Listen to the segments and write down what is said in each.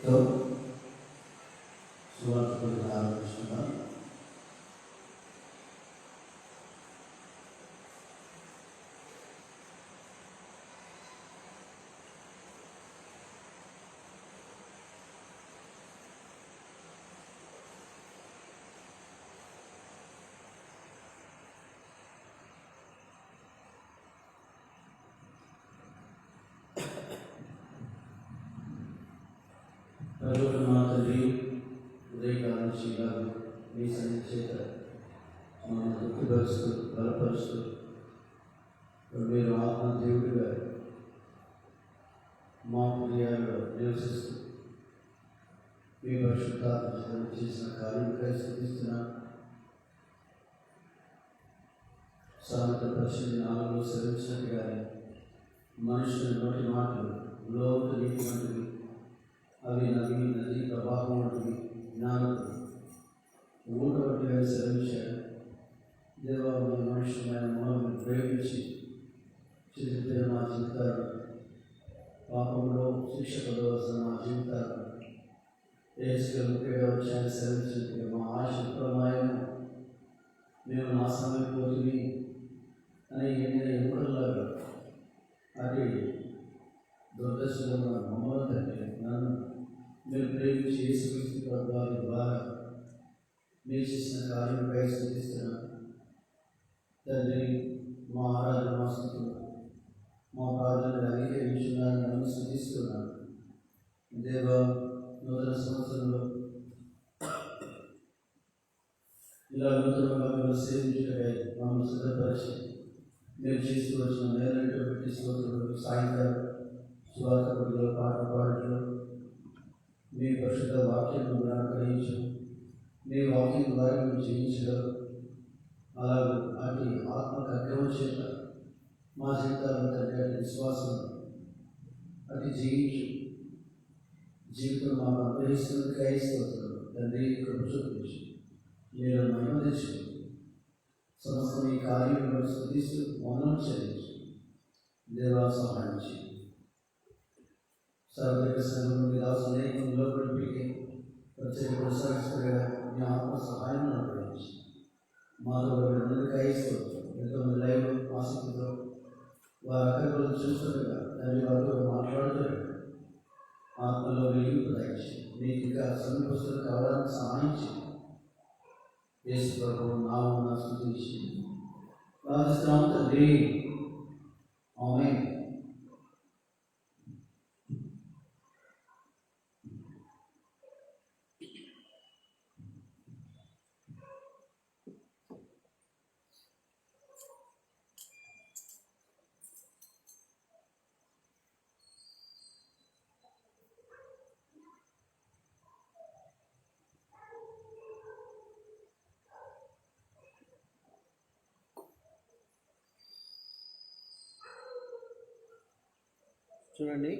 తో సువార్త ఆరంభిస్తున్నాం. ప్రభువుల మా తండ్రి, ఉదయకాలం శ్రీగారు మీ సన్నిధి చేత మమ్మల్ని తృప్తిపరుస్తూ బలపరుస్తూ మీరు ఆత్మ దేవుడిగా మా హృదయాల్లో నివసిస్తూ మీ పరిశుద్ధాత్మ చేసిన కార్యక్రమం స్థుతిస్తున్నాం. సామెత 18:4 సెలవిచ్చినట్టుగానే మనుషుల నోటి మాటలు లోతు నీటి వంటివి, అవి నది ప్రవాహం వంటివి, జ్ఞానకు ఊట వంటివి సెలవించాడు. దేవా, మీ మనుషులమైన మూలం ప్రేమించి చిరిగిపోయిన మా జీవితాలు, పాపంలో శిక్ష పడవలసిన మా జీవితాలు ఏసుగా ముఖ్యంగా వచ్చాయని సెలవించినట్టుగా మా ఆశ ప్రమాయము మేము నాశనమైపోతుంది అని ఎండిన ఎముకల్లాగా అది దుర్దశలో మమ్మల్ని తండ్రి నన్ను మీరు ప్రేమించి యేసుక్రీస్తు వారి ద్వారా మీరు చేసిన కార్యంపై స్థుతిస్తున్నాను తండ్రి. మా ఆరాధన మా స్థుతులు మా ప్రార్థనలు అంగీకరించున్నారని నన్ను స్థుతిస్తున్నాను. దేవ, నూతన సంవత్సరంలో ఇలా నూతనంగా మేము సేవించుటకై మమ్మల్ని సిద్ధపరిచి మీరు చేస్తూ వచ్చిన మేలంటూ పెట్టి స్తోత్రులు, సాయంత్రం సువార్త కొద్దిలో పాట పాడటంలో మీ పరిశుద్ధ వాక్యాన్ని అనుగ్రహించు, మీ వాక్యం ద్వారా మేము జీవించగలరు. అలాగే అటు ఆత్మ కార్యక్రమం చేత మా జీవితాల్లో తండ్రి విశ్వాసం అటు జీవించు జీవితం మాకు అనుగ్రహిస్తున్న క్రైస్తవులు తండ్రి కృప చూపించు, మీరు మహిమ తెచ్చు, సమస్త మీ కార్యంలో స్థుతిస్తూ మౌనం చెల్లించు. దేవా, సహాయం చేయి. సర్వైక సంఘం నుండి దాసు అనేకంలో గడిపి ప్రత్యేక కొనసాగిస్తున్న మీ ఆత్మ సహాయం అనుగ్రహించి మాతో అందరికీ క్రైస్తవులు ఎంతోమంది లైవ్ ఆసక్తితో వారి అక్కడికి చూస్తుండగా తండ్రి వారితో మాట్లాడుతుండగా ఆత్మలో వెలుగు దయచి మీకు ఇంకా సమీపస్తులు కావడానికి సహాయం చేయండి. యేసు ప్రభువు నామమున స్తుతించి ప్రార్థిస్తున్నాము తండ్రి, ఆమేన్. చూడండి,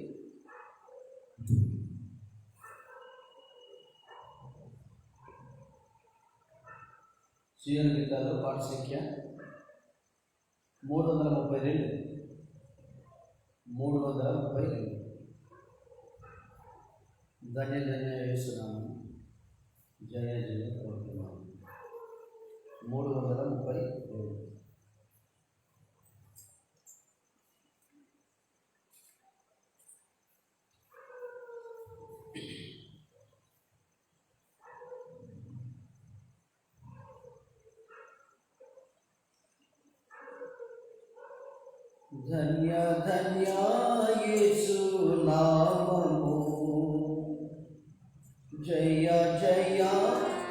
సీఎన్ గీతాలో పాట సంఖ్య 332. ధన్య ధన్య యేసునామం, జయ జయ ప్రభునామం. 332. ధన్య ధన్య యేసు నామము, జయ జయ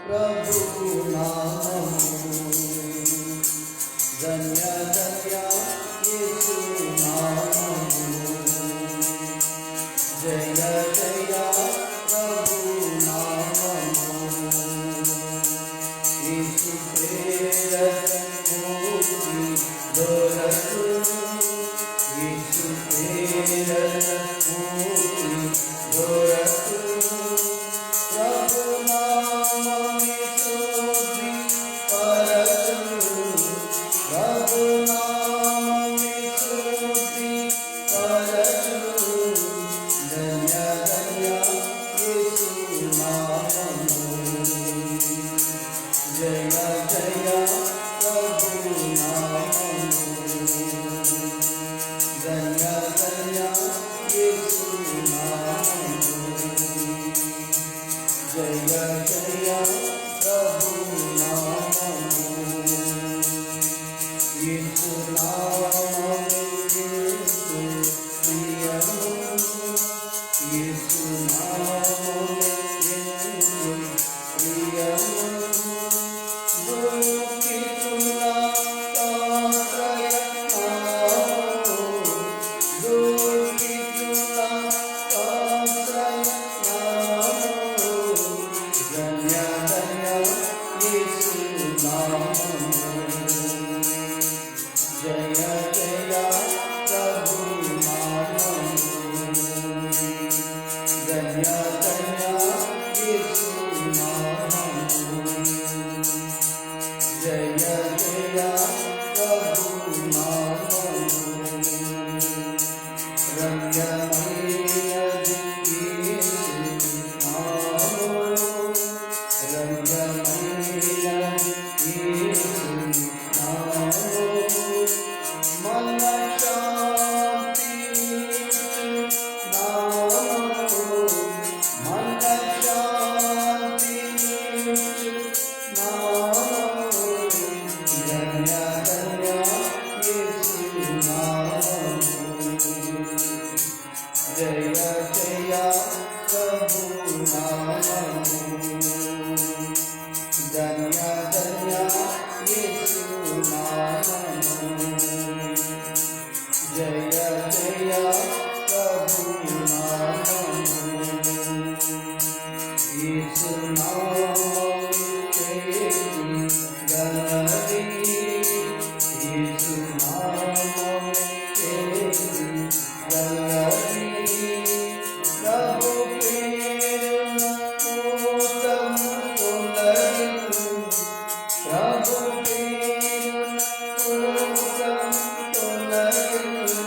ప్రభు నామము. ధన్య ధన్య యేసు నామము, జయ జయ ప్రభు నామము. యేసు ప్రేరణ ముక్తి దొరకు, యేసు ప్రేరణ ముక్తి దొరకు. ప్రభు నామమే శోభి పరచు, ప్రభు జయ ప్రభు నామము ధన్య ధన్య యేసు నామము జయ జయ ప్రభు నామము యేసు నామము యేసు ప్రియము యేసు నామము యేసు ప్రియము దుఃఖితుల ఆశ్రయ నామము దుఃఖితుల ఆశ్రయ నామము ధన్య ధన్య యేసు నామము జయ జయ ప్రభు నామము ధన్య ధన్య యేసు నామము జయ జయ ప్రభు నామము రమ్యమైనది యేసు నామము రమ్యమైనది యేసు నామము మన శాంతినిచ్చు నామము మన శాంతినిచ్చు నామము ధన్య ధన్య యేసు నామము జయ జయ ప్రభు నామము ధన్య ధన్య యేసు నామము జయ జయ ప్రభు నామము యేసు నామము గణది యేసు నామము గణది ప్రభు పేరున భూతము తొలగించు ప్రభు పేరున భూతము తొలగించు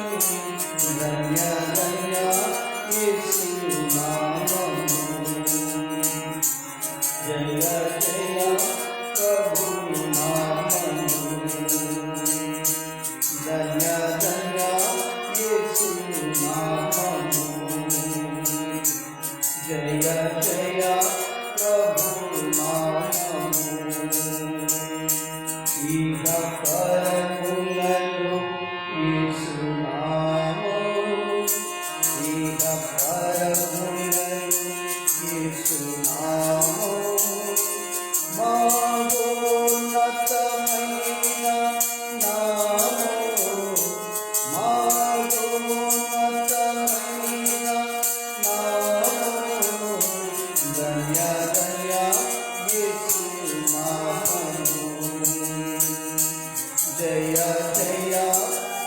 ధన్య ధన్య యేసు నామము జయ జయ ప్రభు నామము ధన్య ధన్య యేసు నామము జయ జయ ప్రభు నామము ఇహ పరములలో యేసు నామము ఇహ పరములలో యేసు నామము మహోన్నతమైన నామము మహోన్నతమైన నామము ధన్య ధన్య యేసు నామము జయ జయ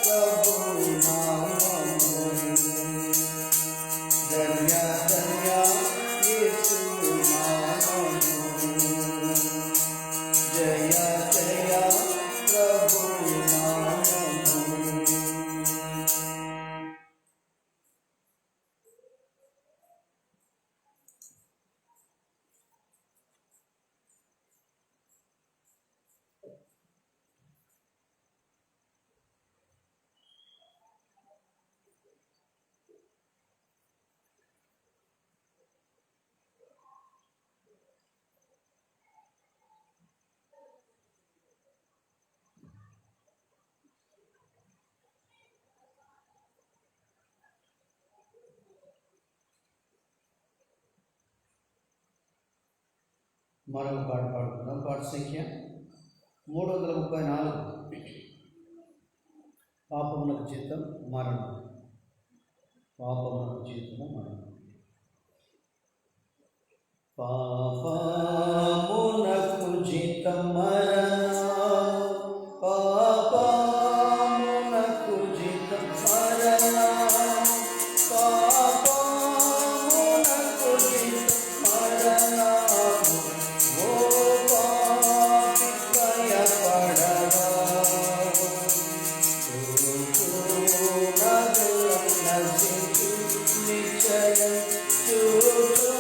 ప్రభు నామము ధన్య ధన్య యేసు నామము జయ జయ ప్రభు నామము మరొక పాట పాడుకుందాం. పాట సంఖ్య 334. పాపమునకు జీతం మరణం. పాపమునకు జీతము మరణం. పాపమునకు జీతం మరణం. పాపమునకు జీతం మరణం. పాపమునకు జీతం మరణం. ఓ పాపి భయపడవా. నిశ్చయం చూచు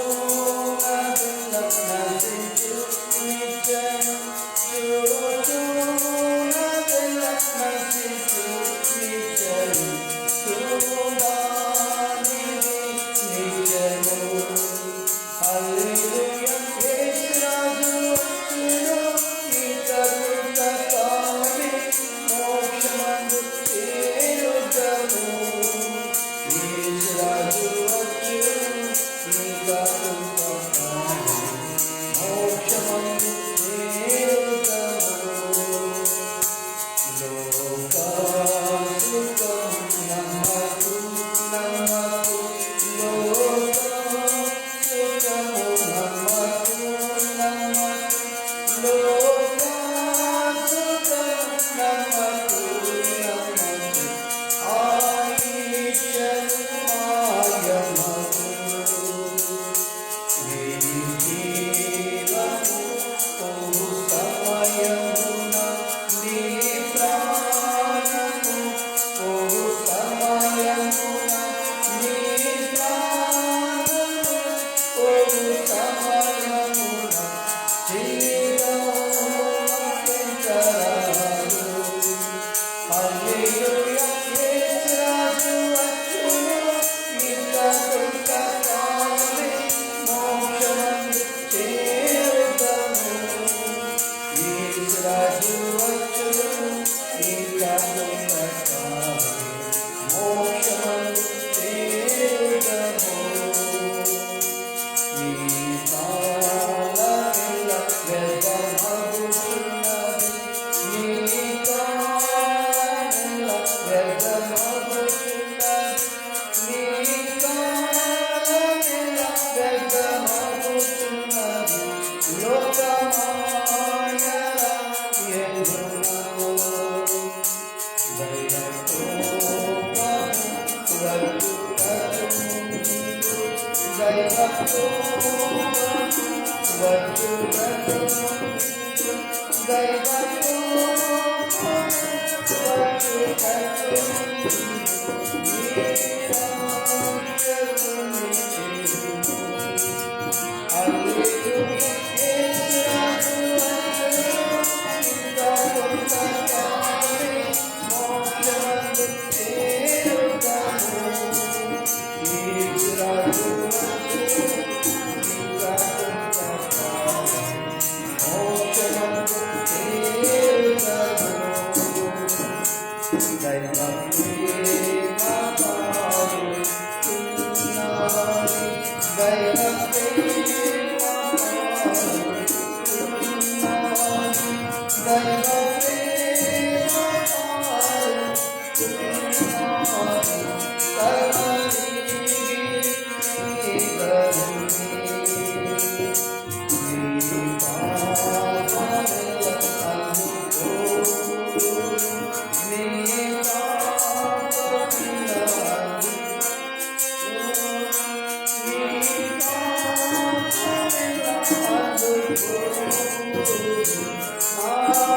నశించు నిశ్చయం చూడానిది నిజము. హల్లెలూయా యేసురాజు వచ్చును ఇక కృతకాలమే మోక్షమందు చేరుదము. యేసురాజు వచ్చును ఇక కృతకాలమే మోక్షమందు చేరుదము. లోకసుఖం నమ్మకు నమ్మకు లోకసుఖము నమ్మకు నమ్మకు లోకసుఖం నమ్మకు నమ్మకు ఆయుష్యము మాయమగు. నీ జీవము పోవు సమయమున నీ ప్రాణము పోవు సమయమున నీ ప్రాణము పోవు సమయమున జీవముంచరాదు. హల్లెలూయా యేసురాజు వచ్చును ఇక కృతకాలమే మోక్షమందు చేరుదము. యేసురాజు వచ్చును ఇక కృతకాలమే మోక్షమందు చేరుదము. నీ కాలమెల్ల వ్యర్థమగుచున్నది నీ కాలమెల్ల వ్యర్థమగుచున్నది నీ కాలమెల్ల వ్యర్థమగుచున్నది లోకమాయల ఎందునము. దైవకోపము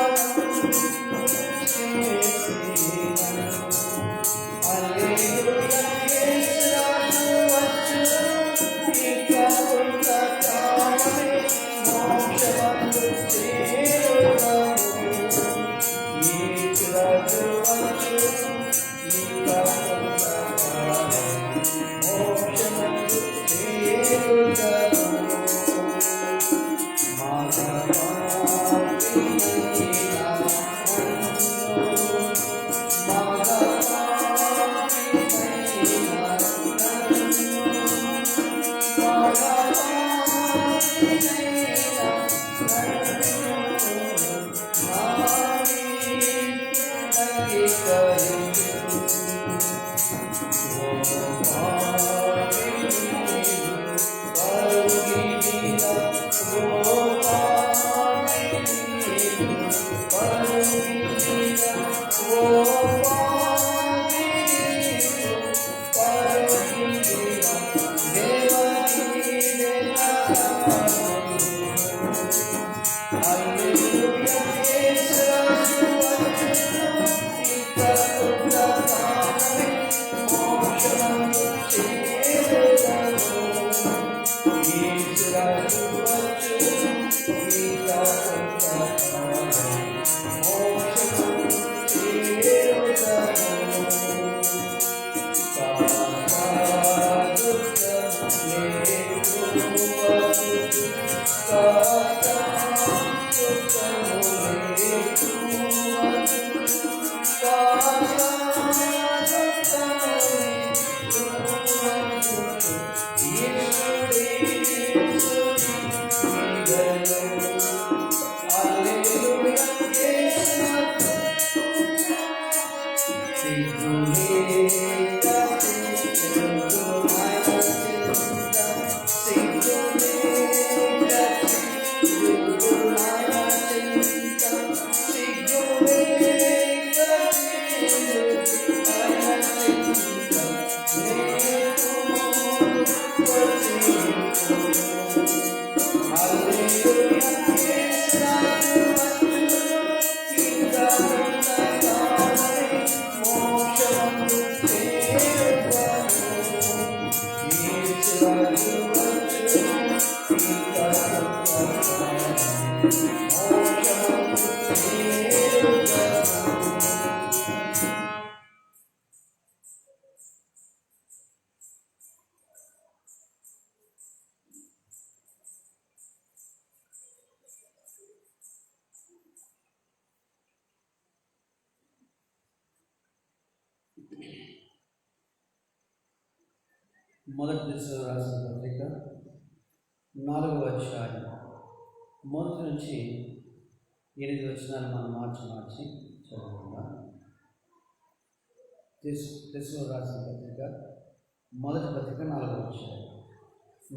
వచ్చుటకు మొదటి దశలో రాసిన పత్రిక 4వ అధ్యాయం మొదటి నుంచి 8 వచనాలు మనం మార్చి చదువుకుందాం. దశలో రాసిన పత్రిక మొదటి పత్రిక 4వ అధ్యాయం.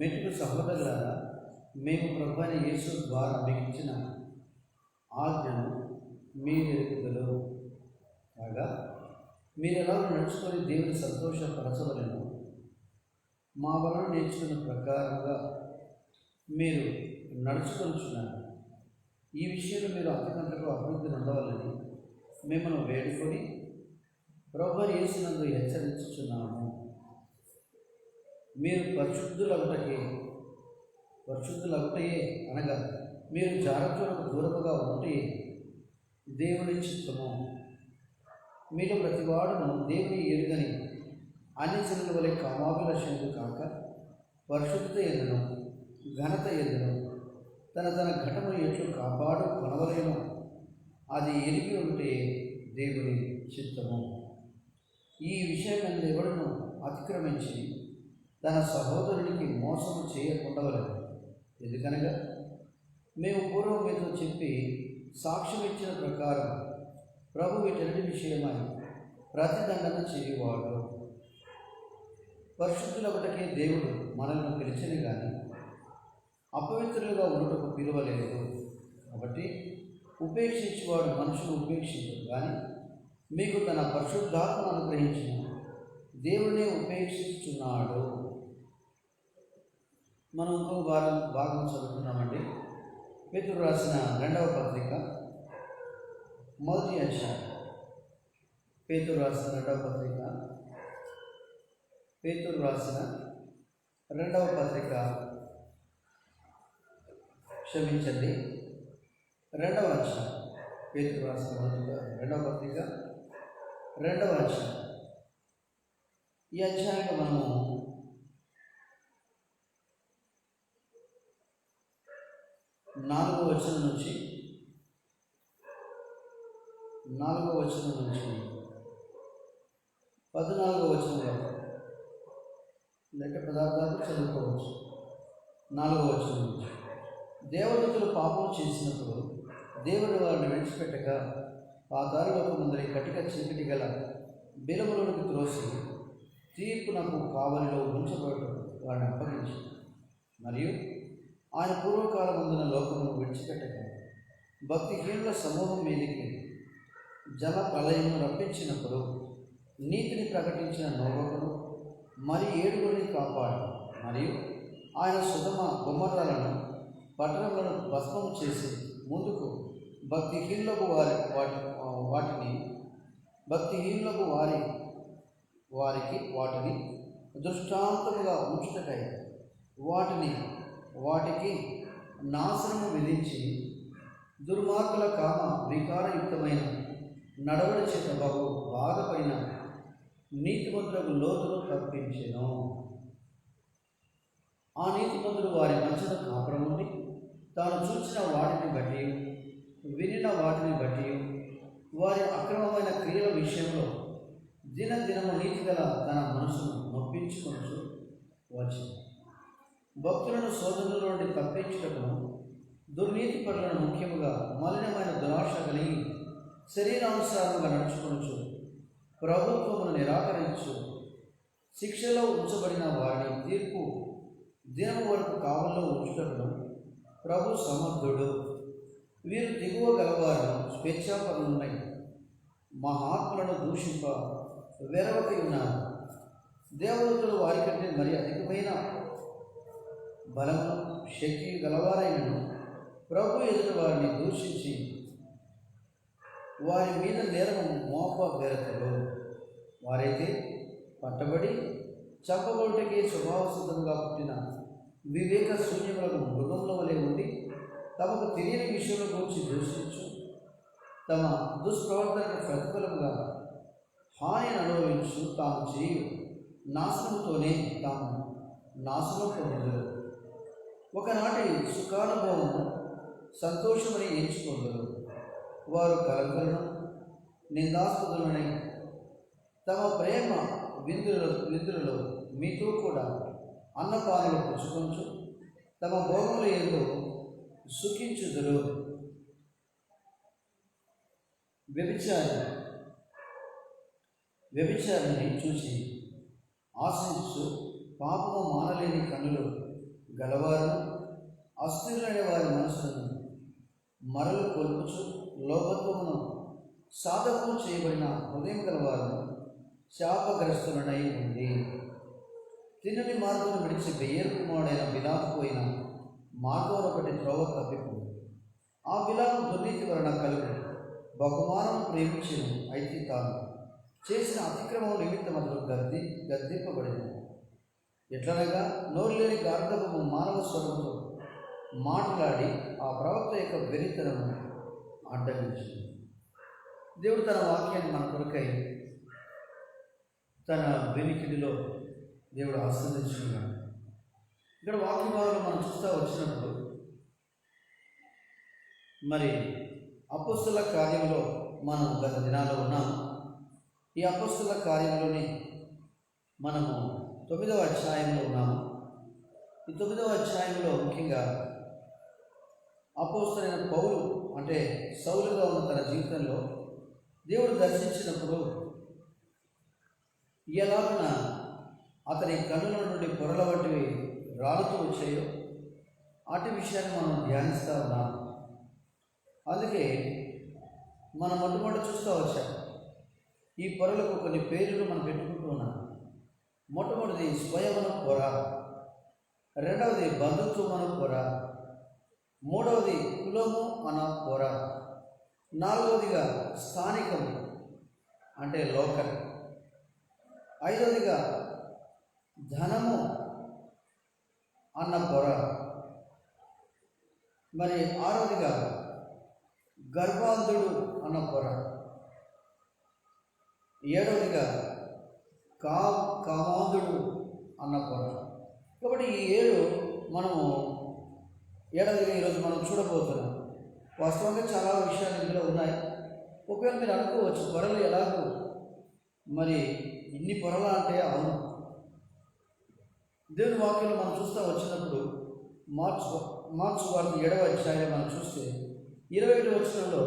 మెట్టుకు సహోదరులారా, మేము ప్రభువైన యేసు ద్వారా మీకు ఇచ్చిన ఆజ్ఞను మీరు ఎరుగుదరు కాగా మీరు ఎలా నడుచుకొని దేవుని సంతోషపరచవలను మా వలన నేర్చుకున్న ప్రకారంగా మీరు నడుచుకొనిచున్నారు. ఈ విషయంలో మీరు అంతకంతకు అభివృద్ధి ఉండవాలని మిమ్మల్ని వేడుకొని ప్రభువైన యేసునందు హెచ్చరించుచున్నాము. మీరు పరిశుద్ధులగుటయే అనగా మీరు జాగ్రత్తలకు దూరముగా ఉంటే దేవుని చిత్తము. మీరు ప్రతివాడును దేవుని ఎరుగని అన్ని జనుల వలె కామాభిలషణకు కాక పరిశుద్ధత ఎదును ఘనత ఎదును తన ఘటము ఎట్లు కాపాడు కొనవలేను అది ఎరిగి ఉంటే దేవుని చిత్తము. ఈ విషయం ఎవడును అతిక్రమించి తన సహోదరునికి మోసము చేయకుండవలేదు. ఎందుకనగా మేము పూర్వం మీతో చెప్పి సాక్ష్యం ఇచ్చిన ప్రకారం ప్రభు వీటన్నిటి విషయమై ప్రతిదండన చేయవాడు. పరిశుద్ధులొకటికే దేవుడు మనల్ని పిలిచిన కానీ అపవిత్రులుగా ఉండటకు పిలువలేదు. కాబట్టి ఉపేక్షించేవాడు మనుషులు ఉపేక్షించడు, కానీ మీకు తన పరిశుద్ధాత్మను అనుగ్రహించిన దేవుడినే ఉపేక్షిస్తున్నాడు. మనం ఇంకో భాగం చదువుతున్నామండి. పేతురు రాసిన 2వ పత్రిక మొదటి అధ్యాయం. పేతురు రాసిన 2వ పత్రిక 2వ పత్రిక 2వ అధ్యాయం. పేతురు రాసిన 2వ పత్రిక 2వ అధ్యాయం. ఈ అధ్యాయంలో మనము 4వ వచనం నుంచి 14వ వచనం వరకు లెక్క పదార్థాలు చదువుకోవచ్చు. 4వ వచనం నుంచి దేవదూతలు పాపం చేసినప్పుడు దేవుడు వారిని విడిచిపెట్టక పాతాళలోకం ముందరి కటిక చీకటి గల బిలములోనికి త్రోసి తీర్పునకు కావలిలో ఉంచబడటం వారిని అప్పగించి, మరియు ఆయన పూర్వకాలమందున లోకమును విడిచిపెట్టక భక్తిహీనుల సమూహం మీదికి జల ప్రళయమును రప్పించినప్పుడు నీతిని ప్రకటించిన నోవకును మరి 7 కాపాడు, మరియు ఆయన సుధమ గుమ్మరాలను పట్టణములను భస్మం చేసి ముందుకు భక్తిహీనులకు వాటిని దృష్టాంతముగా ఉంచుటకై వాటికి నాశనము విధించి దుర్మార్గుల కామ వికారయుక్తమైన నడవడి చేత బాధపడిన నీతిమంతులకు లోతును తప్పించెను. ఆ నీతిమంతుడు వారి మధ్యన కాపురం ఉండి తాను చూసిన వాటిని బట్టి వినిన వాటిని బట్టి వారి అక్రమమైన క్రియల విషయంలో దినదినము నీతిగల తన మనసును నొప్పించుకొనుచు వచ్చింది. భక్తులను శోధనల నుండి తప్పించుటకు దుర్నీతి పరులను ముఖ్యముగా మలినమైన దురాశ కలిగి శరీరానుసారంగా నడుచుకొనుచు ప్రభుత్వమును నిరాకరించు శిక్షలో ఉంచబడిన వారిని తీర్పు దినము వరకు కావల్లో ఉంచుటకు ప్రభు సమర్థుడు. వీరు దిగువ గలవారు స్వేచ్ఛాపరులున్నై మహాత్ములను దూషింప వెరవకై ఉన్నారు. దేవదూతలు వారికంటే మరి అధికమైన బలము శక్తి గలవారైనను ప్రభు ఎదుట వారిని దూషించి వారి మీద నేరము మోపబెరతలు. వారైతే పట్టబడి చంపబడుటకే స్వభావసిద్ధంగా పుట్టిన వివేక శూన్యములకు మృగముల వలె ఉండి తమకు తెలియని విషయంలో గురించి దూషించు తమ దుష్ప్రవర్తనకు ప్రతిఫలముగా హానిని అనుభవించు తాము చేయు నాశనముతోనే తాము నాశనం పొందరు. ఒకనాటి సుఖానుభవము సంతోషమని ఎంచుకోగలరు. వారు కలకలను నిందాస్పదులనై తమ ప్రేమ విందులలో మీతో కూడా అన్నపానులు పుచ్చుకొంచు తమ భోగములు ఏదో సుఖించుదురు. వ్యభిచారిని చూసి ఆశించు పాపము మానలేని కన్నులు గలవారు అస్థిరులైన వారి మనసులను మరలు కొలుపుచు లోకత్వమును సాధకము చేయబడిన హృదయం గలవారు శాపగ్రస్తులనై ఉంది. తినని మార్గం విడిచి బెయ్యరు కుమారుడైన బిలాము పోయిన మార్గంలో ఒకటి త్రోవ తప్పిపోయింది. ఆ బిలాము దుర్నీతి వలన కలుగు బహుమానం ప్రేమించను. అయితే తాను చేసిన అతిక్రమం నిమిత్తం అతను గద్దింపబడింది. ఎట్లనగా నోరు లేని గార్ధపు మానవ స్వరంతో మాట్లాడి ఆ ప్రవక్త యొక్క వెరితనము అడ్డగించింది. దేవుడు తన వాక్యాన్ని మన కొరకై తన వెనికిడిలో దేవుడు ఆస్వాదించుకున్నాడు. ఇక్కడ వాక్య భాగంలో మనం చూస్తూ వచ్చినప్పుడు మరి అపొస్తలుల కార్యంలో మనం గత దినాల్లో ఉన్నాము. ఈ అపొస్తలుల కార్యంలోని మనము 9వ అధ్యాయంలో ఉన్నాము. ఈ 9వ అధ్యాయంలో ముఖ్యంగా అపొస్తలుడైన పౌలు అంటే సౌలుగా ఉన్న తన జీవితంలో దేవుడు దర్శించినప్పుడు ఎలాగున అతని కన్నుల నుండి పొరల వంటివి రాలుతూ వచ్చాయో అటు విషయాన్ని మనం ధ్యానిస్తూ ఉన్నాం. అందుకే మనం మొట్టమొదటి చూస్తూ వచ్చాం. ఈ పొరలకు కొన్ని పేర్లు మనం పెట్టుకుంటూ ఉన్నాం. మొట్టమొదటిది స్వయమన పొర, రెండవది బంధుత్వమన పొర, మూడవది కులము అన పొర, నాలుగవదిగా స్థానికము అంటే లోకల్, ఐదవదిగా ధనము అన్న పొర, మరి ఆరవదిగా గర్భాంధుడు అన్న పొర, ఏడవదిగా కామాంధుడు అన్న పొర. కాబట్టి ఈ 7 మనము ఏడవదిగా ఈరోజు మనం చూడబోతున్నాం. వాస్తవంగా చాలా విషయాలు ఇందులో ఉన్నాయి. ఒకవేళ మీరు అనుకోవచ్చు పొరలు ఎలాగో మరి ఇన్ని పొరలా అంటే అవును. దేవుని వాక్యంలో మనం చూస్తూ వచ్చినప్పుడు మార్క్స్ వార్త 7వ అధ్యాయం మనం చూస్తే 21వ వచనంలో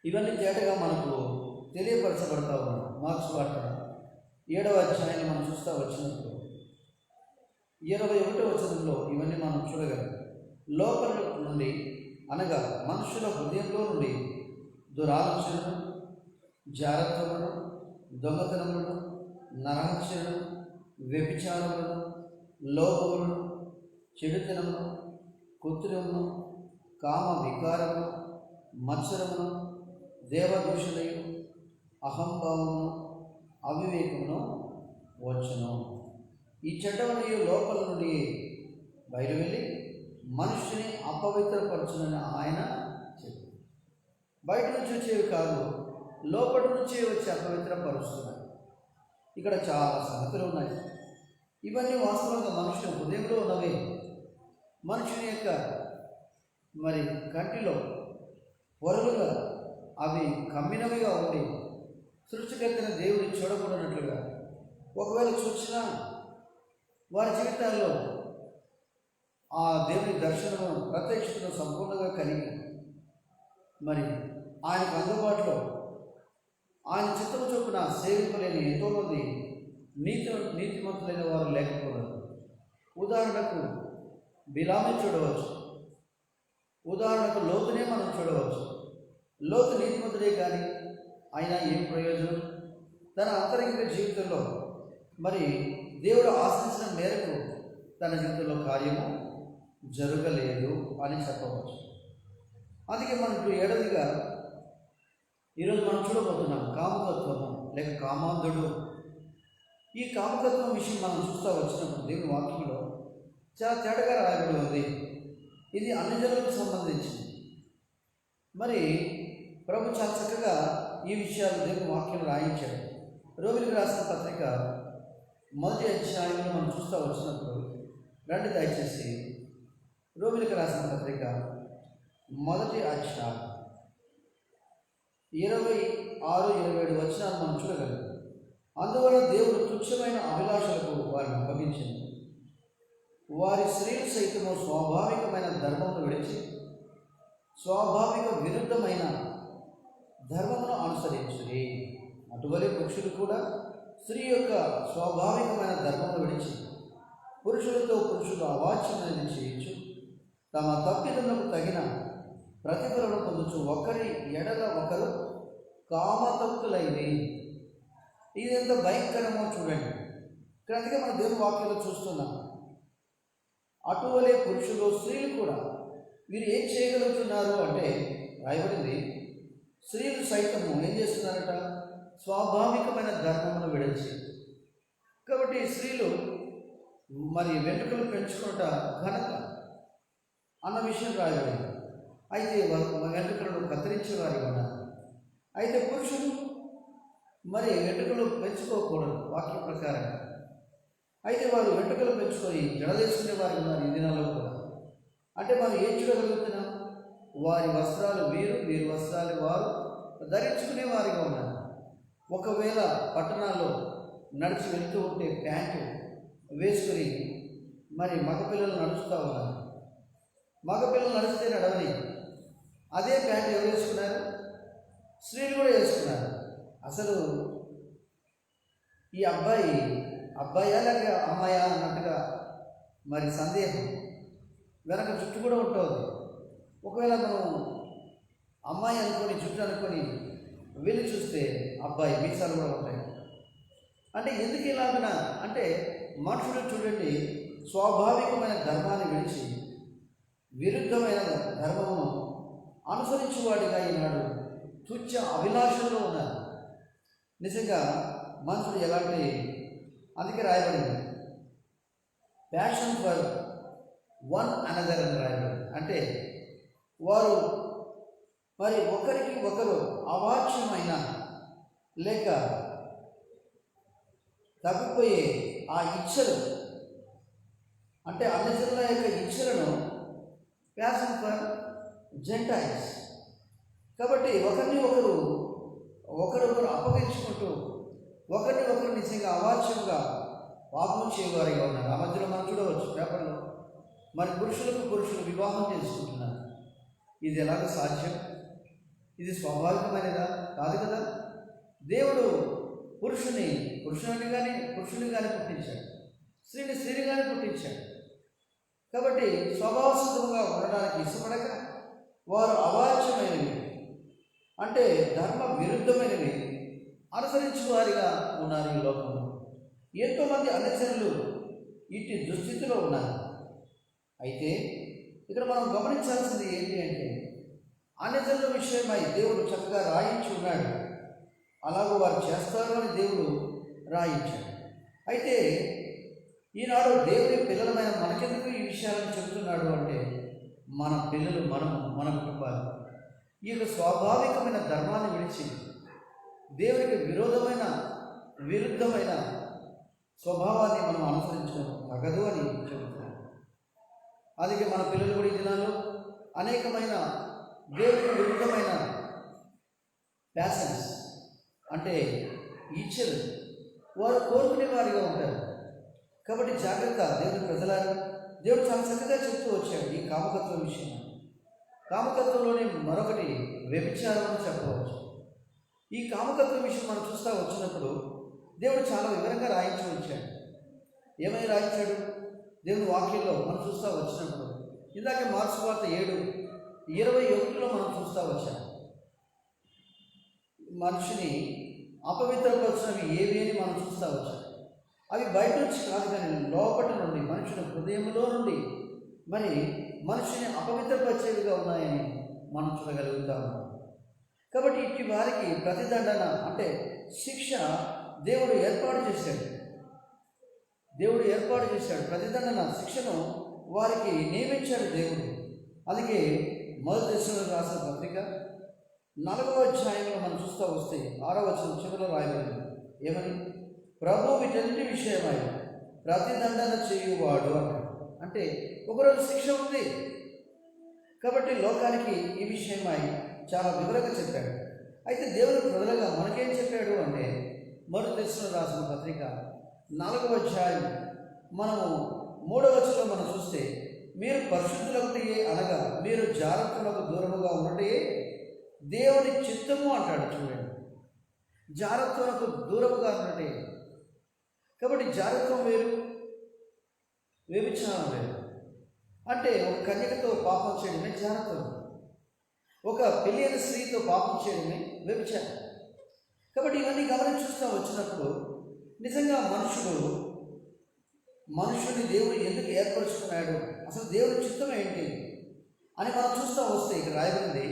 ఇవన్నీ తేటగా మనకు తెలియపరచబడతా ఉన్నాం. మార్క్స్ వార్త 7వ అధ్యాయాన్ని మనం చూస్తూ వచ్చినప్పుడు 21వ వచనంలో ఇవన్నీ మనం చూడగలం. లోపల నుండి అనగా మనుషుల హృదయంలో నుండి దురాలోచనను, జారత్వమును, దొంగతనములను, నరహత్యలను, వ్యభిచారములను, లోభములను, చెడుతనమును, కృత్రిమమును, కామ వికారమును, మత్సరమును, దేవదూషణయు, అహంభావమును, అవివేకమును వచ్చును. ఈ చెడ్డవనియు లోపల నుండి బయలు వెళ్ళి మనుషుని అపవిత్రపరచునని ఆయన చెప్పారు. బయట నుంచి వచ్చేవి కాదు, లోపటి నుంచే వచ్చి అపవిత్రపరుస్తున్నాయి. ఇక్కడ చాలా సంగతులు ఉన్నాయి. ఇవన్నీ వాస్తవంగా మనుషుని హృదయంలో ఉన్నవే. మనుషుని యొక్క మరి కంటిలో పొరలుగా అవి కమ్మినవిగా ఉండి సృష్టికర్తైన దేవుడిని చూడకూడనట్లుగా ఒకవేళ చూసినా వారి జీవితాల్లో ఆ దేవుని దర్శనము ప్రత్యక్షతను సంపూర్ణంగా కలిగి మరి ఆయనకు అందుబాటులో ఆయన చిత్తము చొప్పున సేవింపలేని ఎంతోమంది నీతిమంతులైన వారు లేకపోవడం. ఉదాహరణకు బిలామే చూడవచ్చు, ఉదాహరణకు లోతునే మనం చూడవచ్చు. లోతు నీతిమంతుడే కానీ అయినా ఏం ప్రయోజనం? తన అంతరంగిక జీవితంలో మరి దేవుడు ఆశించిన మేరకు తన జీవితంలో కార్యము జరగలేదు అని చెప్పవచ్చు. అందుకే మనం ఇప్పుడు 7వదిగా ఈరోజు మనం చూడబోతున్నాం కామతత్వము లేక కామాంధుడు. ఈ కామతత్వం విషయం మనం చూస్తూ వచ్చినప్పుడు దేవుని వాక్యంలో చాలా తేటగా రాయబడి ఉంది. ఇది అన్ని జనులకు సంబంధించింది. మరి ప్రభు చాలా చక్కగా ఈ విషయాలు దేవుని వాక్యం రాయించాడు. రోమిలికి రాసిన పత్రిక 1వ అధ్యాయంలో మనం చూస్తూ వచ్చినప్పుడు రండి దయచేసి రోమిలికి రాసిన పత్రిక 1వ అధ్యాయం 26-27 వచనాలు మనం చూడగలం. అందువల్ల దేవుడు తుచ్చమైన అభిలాషలకు వారిని అప్పగించింది. వారి స్త్రీలు సైతము స్వాభావికమైన ధర్మమును విడిచి స్వాభావిక విరుద్ధమైన ధర్మమును అనుసరించుడి. అటువలే పురుషులు కూడా స్త్రీ యొక్క స్వాభావికమైన ధర్మమును విడిచి పురుషులతో పురుషులు అవాచ్యమైనది చేయొచ్చు తమ తప్పిదములకు తగిన ప్రతిఫలను పొందుచు ఒకరి ఎడల ఒకరు కామతత్తులైనవి. ఇది ఎంత భయంకరమో చూడండి. ఇక్కడ అందుకే మన దేవుని వాక్యంలో చూస్తున్నాం. అటువలే పురుషులు స్త్రీలు కూడా వీరు ఏం చేయగలుగుతున్నారు అంటే రాయబడింది, స్త్రీలు సైతము ఏం చేస్తున్నారట, స్వాభావికమైన ధర్మమును విడిచి. కాబట్టి స్త్రీలు మరి వెంట్రుకలు పెంచుకుంట ఘనత అన్న విషయం రాయబడింది. అయితే వారు వెంట్రుకలను కత్తిరించేవారు ఉన్నారు. అయితే పురుషులు మరి వెంట్రుకలు పెంచుకోకూడదు వాక్య ప్రకారంగా. అయితే వారు వెంట్రుకలు పెంచుకొని జడలేసుకునే వారు ఉన్నారు ఈ దినాల్లో కూడా. అంటే మనం ఏం చూడగలుగుతున్నాం, వారి వస్త్రాలు వీరు, వీరి వస్త్రాలు వారు ధరించుకునే వారిగా ఉన్నారు. ఒకవేళ పట్టణాల్లో నడిచి వెళ్తూ ఉంటే ప్యాంటు వేసుకుని మరి మగపిల్లలు నడుస్తూ ఉన్నారు. మగపిల్లలు నడిస్తే నడవని అదే ప్యాంటు ఎవరు వేసుకున్నారు, స్త్రీలు కూడా వేసుకున్నారు. అసలు ఈ అబ్బాయా లేక అమ్మాయా అన్నట్టుగా మరి సందేహం. వెనక జుట్టు కూడా ఉంటుంది. ఒకవేళ మనం అమ్మాయి అనుకొని జుట్టు అనుకొని వెళ్ళి చూస్తే అబ్బాయి మీసాలు కూడా ఉంటాయి. అంటే ఎందుకు ఇలాగన అంటే మనుషులు చూడండి స్వాభావికమైన ధర్మాన్ని విడిచి విరుద్ధమైన ధర్మమును అనుసరించేవాడిగా ఈనాడు తుచ్చ అభిలాషంలో ఉన్నారు. నిజంగా మనుషులు ఎలాంటి, అందుకే రాయబడింది ప్యాషన్ ఫర్ వన్ అనదర్ అని రాయబడింది. అంటే వారు మరి ఒకరికి ఒకరు అవాచ్యమైన లేక తగ్గిపోయే ఆ ఇచ్చలు, అంటే అన్నజనుల యొక్క ఇచ్చలను ప్యాషన్ ఫర్ జెంటైల్స్. కాబట్టి ఒకరినొకరు అప్పగించుకుంటూ ఒకరిని నిజంగా అవాచ్యంగా పాపం చేయవారిగా ఉన్నారు. ఆ మధ్యలో మనం చూడవచ్చు పేపర్లో మరి పురుషులు వివాహం చేసుకుంటున్నారు. ఇది ఎలాగ సాధ్యం? ఇది స్వాభావికమైనదా? కాదు కదా. దేవుడు పురుషుని కానీ పుట్టించాడు, స్త్రీని కానీ పుట్టించాడు. కాబట్టి స్వభావసిద్ధంగా ఉండడానికి ఇష్టపడక వారు అవాచ్యమైనవి అంటే ధర్మ విరుద్ధమైనవి అనుసరించే వారిగా ఉన్నారు ఈ లోకంలో. ఎంతోమంది అనుచరులు ఇట్టి దుస్థితిలో ఉన్నారు. అయితే ఇక్కడ మనం గమనించాల్సింది ఏంటి అంటే అనుచరుల విషయమై దేవుడు చక్కగా రాయించి ఉన్నాడు. అలాగూ వారు చేస్తారు అని దేవుడు రాయించాడు. అయితే ఈనాడు దేవుడి పిల్లలమైన మనకెందుకు ఈ విషయాలను చెబుతున్నాడు అంటే మన పిల్లలు మన కుటుంబాలు ఈ యొక్క స్వాభావికమైన ధర్మాన్ని విడిచి దేవునికి విరుద్ధమైన స్వభావాన్ని మనం అనుసరించడం తగదు అని చెబుతున్నాడు. అందుకే మన పిల్లలు కూడా ఈ దినాల్లో అనేకమైన దేవునికి విరుద్ధమైన ప్యాషన్స్ అంటే ఇచ్చలు వారు కోరుకునే వారిగా ఉంటారు. కాబట్టి జాగ్రత్త దేవుని ప్రజలారు. దేవుడు చాలా చక్కగా చెప్తూ వచ్చాడు ఈ కామకత్వం విషయం. కామకత్వంలోనే మరొకటి వ్యభిచారం అని చెప్పవచ్చు. ఈ కామకత్వం విషయం మనం చూస్తూ వచ్చినప్పుడు దేవుడు చాలా వివరంగా రాయించి వచ్చాడు. ఏమై రాయించాడు దేవుని వాక్యంలో మనం చూస్తూ వచ్చినప్పుడు ఇందాక మార్క్స్ వార్త 7:21 మనం చూస్తూ వచ్చాం. మనిషిని అపవిత్రపరిచినవి ఏవి అని మనం చూస్తూ వచ్చాం. అవి బయట నుంచి కాదు కానీ లోపల నుండి మనుషుల హృదయంలో నుండి మరి మనిషిని అపవిత్రపరిచేవిగా ఉన్నాయని మనం చూడగలుగుతాము. కాబట్టి ఇట్టి వారికి ప్రతిదండన అంటే శిక్ష దేవుడు ఏర్పాటు చేశాడు. ప్రతిదండన శిక్షను వారికి నియమించాడు దేవుడు. అందుకే మొదటి దశలో రాసిన పత్రిక 4వ అధ్యాయంలో మనం చూస్తూ వస్తే 6వ వచనం చివరిలో రాయబడింది ఏమని, ప్రభు వీటన్నిటి విషయమై ప్రతిదండన చేయువాడు అంటే ఒకరోజు శిక్ష ఉంది. కాబట్టి లోకానికి ఈ విషయమై చాలా వివరంగా చెప్పాడు. అయితే దేవుని ప్రజలుగా మనకేం చెప్పాడు అంటే మొదటి దశలోనికి రాసిన పత్రిక 4వ అధ్యాయం మనము 3వ వచనంలో మనం చూస్తే, మీరు పరిశుద్ధులొకటి అనగా మీరు జాగ్రత్తలకు దూరముగా ఉన్నట్టే దేవుని చిత్తము అంటాడు. చూడండి, జాగ్రత్తలకు దూరముగా ఉన్నట్టే. కాబట్టి జాగ్రత్తం వేరు, వ్యభిచారం వేరు. అంటే ఒక కన్యకతో పాపం చేయడమే జాగ్రత్తం, ఒక పెళ్ళైన స్త్రీతో పాపం చేయడమే వ్యభిచారం. కాబట్టి ఇవన్నీ గమనించుస్తూ వచ్చినప్పుడు నిజంగా మనుషుని దేవుడు ఎందుకు ఏర్పరుచుకున్నాడు, అసలు దేవుడి చిత్తం ఏంటి అని మనం చూస్తూ వస్తే ఇక్కడ రాయబడింది.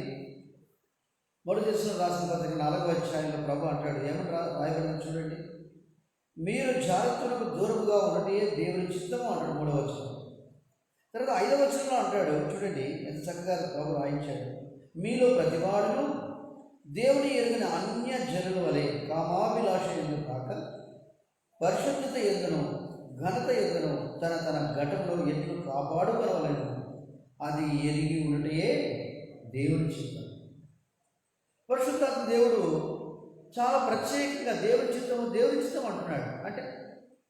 మొదటి దశలోనికి రాసిన పత్రిక 4వ అధ్యాయంలో ప్రభు అంటాడు, ఏమని రాయబడింది చూడండి, మీరు జాగ్రత్తలకు దూరముగా ఉన్నట్టే దేవుని చిత్తము అంటాడు 3వ వచనం. తర్వాత 5వ వచనంలో అంటాడు, చూడండి ఎంత చక్కగా ప్రభు రాయించాడు, మీలో ప్రతివాడును దేవుని ఎరిగిన అన్య జనుల వలె కామాభిలాష ఎందుకు కాక పరిశుద్ధత ఎందును ఘనత ఎందును తన ఘటనలో ఎట్లు కాపాడుకోవాలను అది ఎరిగి ఉన్నటే దేవుని చిత్తం. పరిశుద్ధాత్మ దేవుడు చాలా ప్రత్యేకంగా దేవుని చిత్తం అంటున్నాడు. అంటే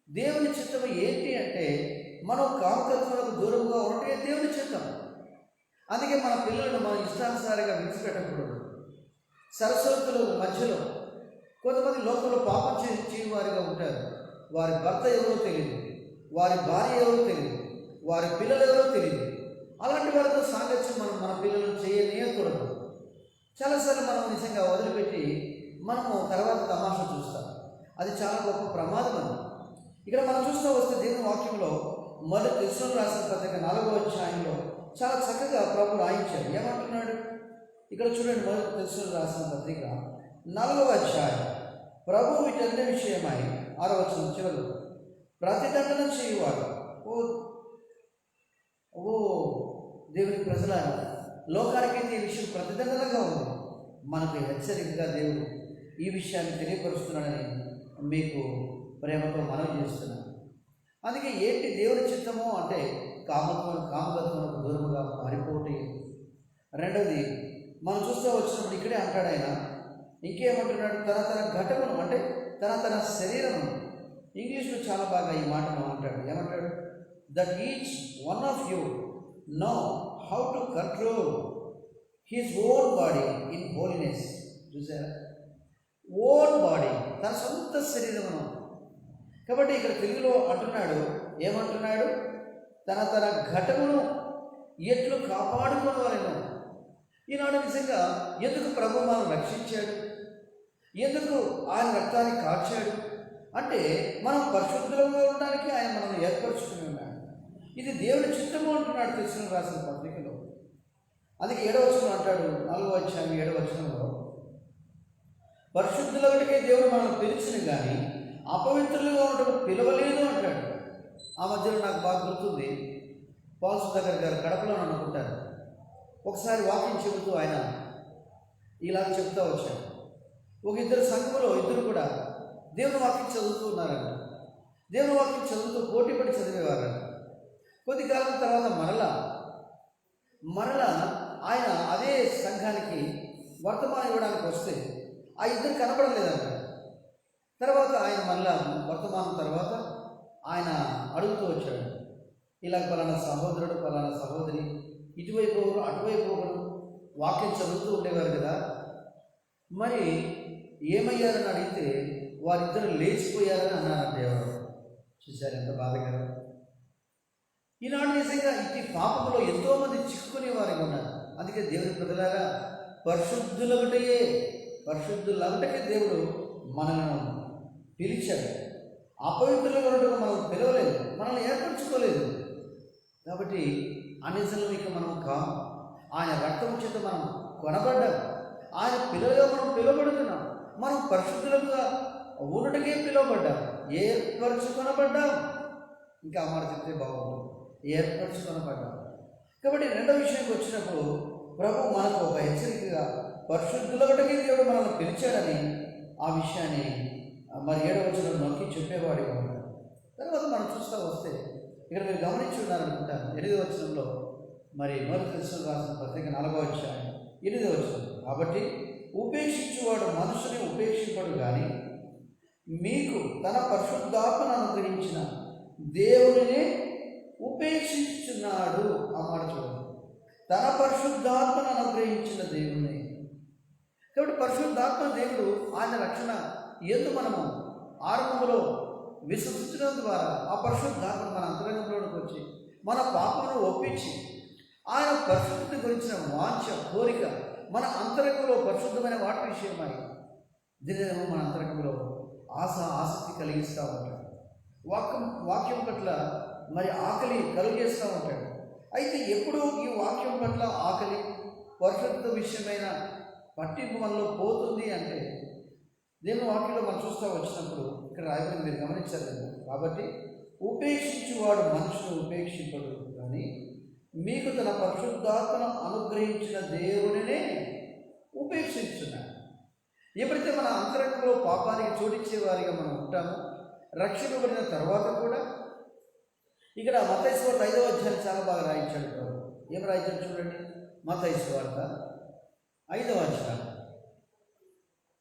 దేవుని చిత్తం ఏంటి అంటే మనం కామకత్వాలకు దూరంగా ఉన్నట్టే దేవుని చిత్తం. అందుకే మన పిల్లలను మనం ఇష్టానుసారంగా విడిచిపెట్టకూడదు. సరస్వతుల మధ్యలో కొంతమంది లోకంలో పాపం చేసే వారిగా ఉంటారు. వారి భర్త ఎవరో తెలియదు, వారి భార్య ఎవరో తెలియదు, వారి పిల్లలు ఎవరో తెలియదు. అలాంటి వారితో సాంగత్యం మన పిల్లలను చేయకూడదు. చాలాసార్లు మనం నిజంగా వదిలిపెట్టి మనము తర్వాత తమాషా చూస్తాం. అది చాలా గొప్ప ప్రమాదం. అని ఇక్కడ మనం చూస్తూ వస్తే దేవుని వాక్యంలో మొదటి దశలోనికి రాసిన పత్రిక 4వ అధ్యాయంలో చాలా చక్కగా ప్రభు రాయించాడు. ఏమంటున్నాడు ఇక్కడ చూడండి, మొదటి దశలోనికి రాసిన పత్రిక 4వ అధ్యాయం, ప్రభు వీటన్ని విషయమై 6వ వచనం చివరి, ప్రతిదండన చేయువాడు ఓ దేవుని ప్రజలారా, లోకానికైతే ఈ విషయం ప్రతిదండనగా ఉంది, మనకు హెచ్చరికగా దేవుడు ఈ విషయాన్ని తెలియపరుస్తున్నాడని మీకు ప్రేమతో మనవి చేస్తున్నాను. అందుకే ఏంటి దేవుని చిత్తము అంటే కామగత్వములకు దూరముగా మారిపోటీ. రెండవది మనం చూస్తూ వచ్చినప్పుడు ఇక్కడే అంటాడు ఆయన, ఇంకేమంటున్నాడు, తన ఘటమును అంటే తన శరీరము. ఇంగ్లీష్లో చాలా బాగా ఈ మాట మనం అంటాడు. ఏమంటాడు, that each one of you know how to control his own body in holiness. చూసారా, ఓన్ బాడీ, తన సొంత శరీరమును. కాబట్టి ఇక్కడ తెలుగులో అంటున్నాడు, ఏమంటున్నాడు, తన ఘటమును ఎట్లు కాపాడుకోవాలను. ఈనాడు నిజంగా ఎందుకు ప్రభు మనం రక్షించాడు, ఎందుకు ఆయన రక్తాన్ని కాచాడు అంటే మనం పరిశుద్ధంగా ఉండడానికి ఆయన మనల్ని ఏర్పరచుకుని ఉన్నాడు. ఇది దేవుని చిత్తము అంటున్నాడు దశలోనికి రాసిన పత్రికలో. అందుకే 7వ వచనం అంటాడు, 4వ అధ్యాయం 7వ వచనంలో, పరిశుద్ధులకే దేవుడు మనల్ని పిలిచిన కానీ అపవిత్రులుగా ఉండటం పిలవలేదు అంటాడు. ఆ మధ్యలో నాకు బాగా గుర్తుంది, పాల్స్ దగ్గర గారు కడపలో అనుకుంటారు. ఒకసారి వాక్యం చెబుతూ ఆయన ఇలా చెప్తూ వచ్చాడు. ఒక ఇద్దరు సంఘంలో ఇద్దరు కూడా దేవుని వాక్యం చదువుతూ ఉన్నారంట. దేవుని వాక్యం చదువుతూ పోటీపడి చదివేవారంట. కొద్ది కాలం తర్వాత మరలా ఆయన అదే సంఘానికి వర్తమానం ఇవ్వడానికి వస్తే ఆ ఇద్దరు కనపడలేదంట. తర్వాత ఆయన మళ్ళా వర్తమానం తర్వాత ఆయన అడుగుతూ వచ్చాడు, ఇలా పలానా సహోదరుడు పలానా సహోదరి ఇటువైపు అటువైపు వాక్యం చదువుతూ ఉండేవారు కదా, మరి ఏమయ్యారని అడిగితే వారిద్దరు లేచిపోయారని అన్నారంటే ఎవరు. చూశారు ఎంత బాధకరం. ఈనాడు నిజంగా ఇట్టి పాపంలో ఎంతోమంది చిక్కుకునే వారికి ఉన్నారు. అందుకే దేవుని ప్రజలారా, పరిశుద్ధులంటే దేవుడు మనల్ని పిలిచాడు. అపవిత్రులుగా ఉండడం మనల్ని పిలవలేదు, మనల్ని ఏర్పరచుకోలేదు. కాబట్టి అనిజలం ఇక మనం కాము. ఆయన రక్తం చేత మనం కొనబడ్డాం. ఆయన పిల్లలుగా మనం పిలువబడుతున్నాం. మనం పరిశుద్ధులుగా ఉండటకే పిలువబడ్డాం, ఏర్పరచుకొనబడ్డాం. ఇంకా మాట చెప్తే బాగుంటుంది, ఏర్పరచుకొనబడ్డాం. కాబట్టి రెండో విషయానికి వచ్చినప్పుడు ప్రభు మనకు ఒక హెచ్చరికగా పరిశుద్ధులకే దేవుడు మనల్ని పిలిచాడని ఆ విషయాన్ని మరి 7వ వచనంలో నొక్కి చెప్పేవాడిగా ఉన్నాడు. తర్వాత మనం చూస్తూ వస్తే ఇక్కడ మీరు గమనించి ఉన్నారనుకుంటాను, 8వ వచనంలో మరి మొదటి దశలోనికి రాసిన పత్రిక 4వ అధ్యాయం 8వ వచనం, కాబట్టి ఉపేక్షించువాడు మనుషుని ఉపేక్షింపడు కానీ మీకు తన పరిశుద్ధాత్మను అనుగ్రహించిన దేవునినే ఉపేక్షించున్నాడు. ఆ మాట చూడండి, తన పరిశుద్ధాత్మను అనుగ్రహించిన దేవుని. కాబట్టి పరిశుద్ధాత్మ దేవుడు ఆయన రక్షణ ఎందు మనము ఆరంభంలో విశ్వసించడం ద్వారా ఆ పరిశుద్ధాత్మ మన అంతరంగంలోకి వచ్చి మన పాపలను ఒప్పించి ఆయన పరిశుద్ధి గురించిన వాంఛ కోరిక మన అంతరంగంలో పరిశుద్ధమైన వాటి విషయమై దినము మన అంతరంగంలో ఆసక్తి కలిగిస్తూ ఉంటాడు. వాక్యం పట్ల మరి ఆకలి కలుగజేస్తూ ఉంటాడు. అయితే ఎప్పుడు ఈ వాక్యం పట్ల ఆకలి పరిశుద్ధ విషయమైన పట్టింపు మనలో పోతుంది అంటే దేవుని వాక్యంలో మనం చూస్తూ వచ్చినప్పుడు ఇక్కడ రాయబడి మీరు గమనించారు. కాబట్టి ఉపేక్షించువాడు మనుషును ఉపేక్షింపడు, కానీ మీకు తన పరిశుద్ధాత్మను అనుగ్రహించిన దేవునినే ఉపేక్షించున్నాడు. ఎప్పుడైతే మన అంతరంగంలో పాపానికి చోటిచ్చే వారిగా మనం ఉంటామో, రక్షింపబడిన తర్వాత కూడా ఇక్కడ మత్తయి సువార్త 5వ అధ్యాయం చాలా బాగా రాయించాడు. ఏం రాయించాడు చూడండి, మత్తయి సువార్త 5వ అధ్యాయం,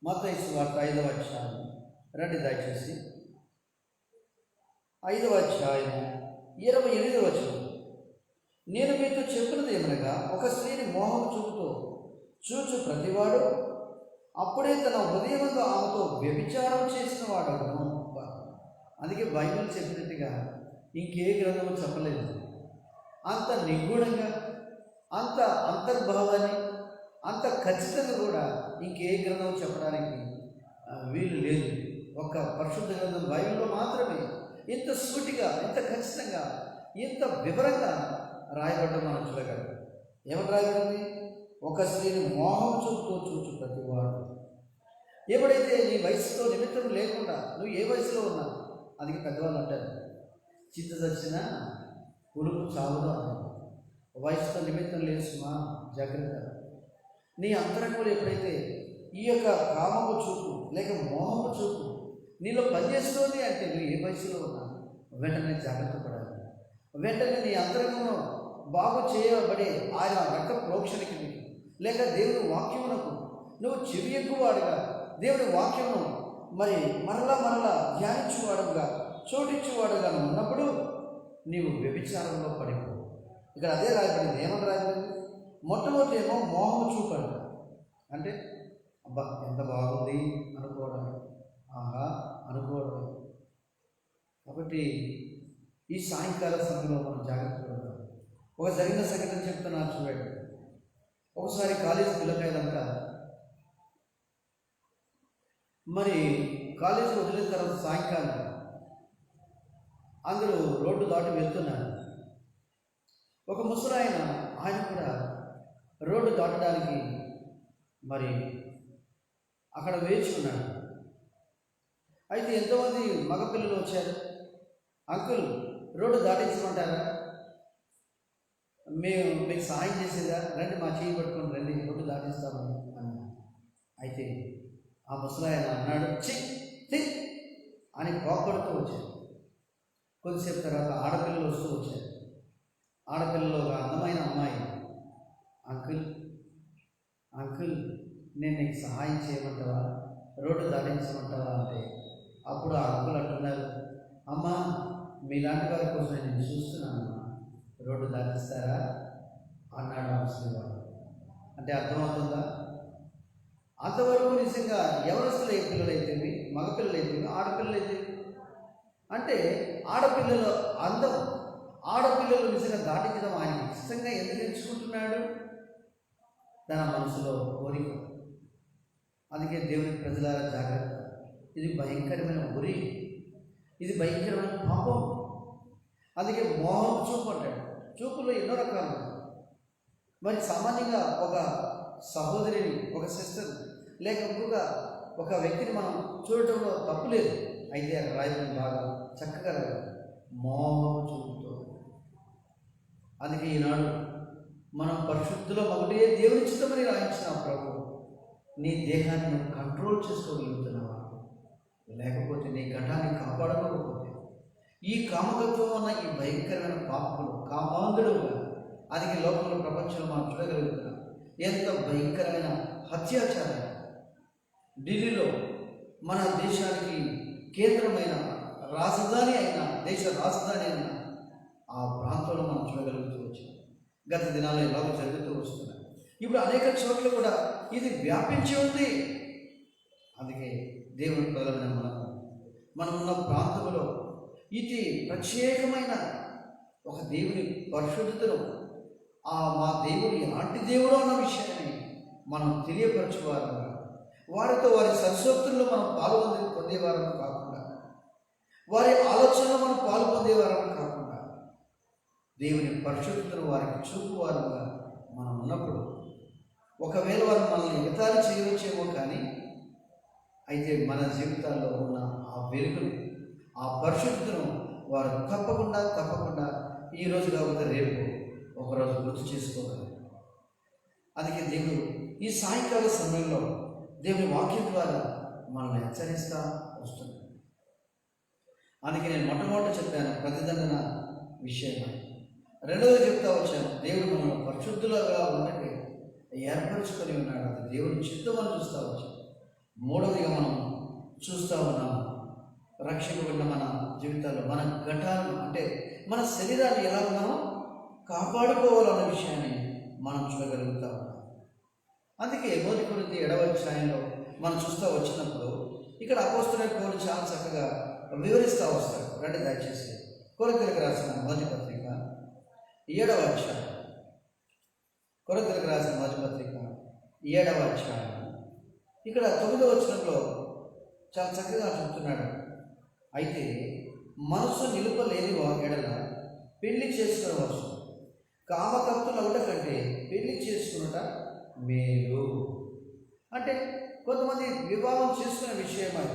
మత్తయి సువార్త 5వ అధ్యాయం రండి దయచేసి. 5వ అధ్యాయం 28వ వచనం, నేను మీతో చెప్పినది ఏమనగా, ఒక స్త్రీని మోహం చూచు ప్రతివాడు అప్పుడే తన హృదయమందు ఆమెతో వ్యభిచారం చేసిన వాడు. అందుకే బైబిల్ చెప్పినట్టుగా ఇంకే గ్రంథము చెప్పలేదు. అంత నిగూఢంగా, అంత అంతర్భావాన్ని, అంత ఖచ్చితంగా కూడా ఇంకే గ్రంథం చెప్పడానికి వీలు లేదు. ఒక పరిశుద్ధ గ్రంథం బైబిల్లో మాత్రమే ఇంత సూటిగా, ఇంత ఖచ్చితంగా, ఇంత వివరంగా రాయబడ్డం మనం చూడగలం. ఏమని రాయబడింది? ఒక స్త్రీని మోహం చూచు ప్రతివాడు. ఎప్పుడైతే నీ వయసుతో నిమిత్తం లేకుండా నువ్వు ఏ వయసులో ఉన్నా, అది పెద్దవాళ్ళు అంటారు, చింత చచ్చిన కొడుకు చావులో అన్నారు. వయసుతో నిమిత్తం లేదు సుమా, జాగ్రత్త. నీ అంతరంగంలో ఎప్పుడైతే ఈ యొక్క కామము చూపు లేక మోహము చూపు నీలో పనిచేస్తుంది అంటే నువ్వు ఏ వయసులో ఉన్నా వెంటనే జాగ్రత్త పడాలి. వెంటనే నీ అంతరంగంలో బాగు చేయబడే ఆయన రక్త ప్రోక్షణకి లేక దేవుని వాక్యమునకు నువ్వు చెవి ఎక్కువవాడుగా, దేవుని వాక్యమును మరి మరలా ధ్యానించువాడుగా, చోటించువాడుగా ఉన్నప్పుడు నీవు వ్యభిచారంలో పడిపో. ఇక్కడ అదే రాయబడింది. ఏమని రాయబడింది? మొట్టమొదటి ఏమో మోహము చూపండి, అంటే అబ్బా ఎంత బాగుంది అనుకోవడం, ఆహా అనుకోవడం. కాబట్టి ఈ సాయంకాల సమయంలో మనం జాగ్రత్తగా ఉంటాం. ఒక జరిగిన సంఘటన చెప్తున్నా చూడండి. ఒకసారి కాలేజీ పిల్లకాయలంతా మరి కాలేజీ వదిలిన తర్వాత సాయంకాలం అందరూ రోడ్డు దాటి వెళ్తున్నారు. ఒక ముసలాయన ఆయన కూడా రోడ్డు దాటడానికి మరి అక్కడ వేచి ఉన్నాడు. అయితే ఎంతోమంది మగపిల్లలు వచ్చారు. అంకుల్ రోడ్డు దాటించమంటారా, మీకు సహాయం చేసేదా, రండి మా చేయి పట్టుకొని రండి రోడ్డు దాటిస్తామని అన్నాడు. అయితే ఆ ముసలాయన అన్నాడు, చి అని కోపడుతూ వచ్చాడు. కొద్దిసేపు తర్వాత ఆడపిల్లలు వస్తూ వచ్చారు. ఆడపిల్లలో ఒక అందమైన అమ్మాయి, అంకుల్ నేను నీకు సహాయం చేయమంటావా, రోడ్డు దాటించమంటావా అంటే అప్పుడు ఆ అంకుల్ అంటున్నారు, అమ్మా మీలాంటి వారి కోసం నేను చూస్తున్నానమ్మా, రోడ్డు దాటిస్తారా అన్నాడు ఆ ముస్లింవాడు. అంటే అర్థమవుతుందా? అంతవరకు నిజంగా ఎవరస్తులు ఏ పిల్లలైతేవి, మగపిల్లలైతేవి, ఆడపిల్లలైతేవి, అంటే ఆడపిల్లల అందం, ఆడపిల్లలు నిజంగా దాటించడం ఆయనకి ఇష్టంగా ఎందుకు ఎంచుకుంటున్నాడు? తన మనసులో కోరిక. అందుకే దేవుని ప్రజలారా జాగ్రత్త, ఇది భయంకరమైన ఉరి, ఇది భయంకరమైన పాపం. అందుకే మోహం చూపు అంటాడు. చూపులో ఎన్నో రకాలు. మరి సామాన్యంగా ఒక సహోదరిని, ఒక సిస్టర్ లేక ఇంకొక ఒక వ్యక్తిని మనం చూడటంలో తప్పు లేదు. అయితే అక్కడ రాయడం బాగా చక్కగా మోహం చూపుతో. అందుకే ఈనాడు మనం పరిశుద్ధిలో ఒకటే దేవుని చిత్తమని రాయించిన ప్రభు, నీ దేహాన్ని నువ్వు కంట్రోల్ చేసుకోగలుగుతున్నావా? లేకపోతే నీ ఘటాన్ని కాపాడకపోతే ఈ కామకత్వం అన్న ఈ భయంకరమైన పాపములు, కామాంధుడుగా అది లోకంలో ప్రపంచంలో మనం చూడగలుగుతున్నాం. ఎంత భయంకరమైన అత్యాచారం ఢిల్లీలో మన దేశానికి కేంద్రమైన రాజధాని అయిన దేశ రాజధాని అయిన ఆ ప్రాంతంలో మనం చూడగలుగుతూ వచ్చాం. గత దినాల్లో ఎలాగో జరుగుతూ వస్తున్నాయి. ఇప్పుడు అనేక చోట్ల కూడా ఇది వ్యాపించి ఉంది. అందుకే దేవుని ప్రజలమైన మనమున్న ప్రాంతంలో ఇది ప్రత్యేకమైన ఒక దేవుని పరిశుద్ధతను, మా దేవుడు ఎలాంటి దేవుడు అన్న విషయాన్ని మనం తెలియపరచువారంగా, వారితో వారి సంసోక్తుల్లో మనం పొందేవారం కాకుండా, వారి ఆలోచనలో మనం పాలు పొందేవారం కాకుండా, దేవుని పరిశుద్ధతను వారికి చూపువారంగా మనం ఉన్నప్పుడు, ఒకవేళ వారు మనల్ని ఎగతాళి చేయవచ్చేమో కానీ, అయితే మన జీవితాల్లో ఉన్న ఆ వెలుగును, ఆ పరిశుద్ధతను వారు తప్పకుండా ఈరోజు కాకపోతే రేపు ఒకరోజు గుర్తు చేసుకోగలరు. అందుకే దేవుడు ఈ సాయంకాల సమయంలో దేవుని వాక్యం ద్వారా మనల్ని హెచ్చరిస్తూ వస్తుంది. అందుకే నేను మొట్టమొదటి చెప్పాను ప్రతిదండన విషయమై. రెండవది చెప్తా వచ్చాను, దేవుడు మనల్ని పరిశుద్ధులుగా ఉన్నట్టు ఏర్పరచుకొని ఉన్నాడు. అది దేవుని చిత్తమని చూస్తూ వచ్చాను. మూడవదిగా మనం చూస్తూ ఉన్నాము, రక్షింపబడిన మన జీవితాల్లో మన ఘటాలను, అంటే మన శరీరాన్ని ఎలా మనం కాపాడుకోవాలన్న విషయాన్ని మనం చూడగలుగుతా ఉన్నాం. అందుకే 1 కొరింథీ 7వ అధ్యాయంలో మనం చూస్తూ వచ్చినప్పుడు ఇక్కడ అపోస్తలుడైన పౌలు చాలా చక్కగా వివరిస్తూ వస్తాడు. రండి దయచేసి కొరింథీయులకు రాసిన మొదటి పత్రిక 7వ అధ్యాయం, కొరింథీయులకు రాసిన మొదటి పత్రిక 7వ అధ్యాయం ఇక్కడ 9వ వచనంలో చాలా చక్కగా చెప్తున్నాడు. అయితే మనసు నిలుపలేని ఎడల పెళ్లి చేసుకునవచ్చు, కామకత్తులవుట కంటే పెళ్లి చేసుకున్నట మేలు. అంటే కొంతమంది వివాహం చేసుకునే విషయమై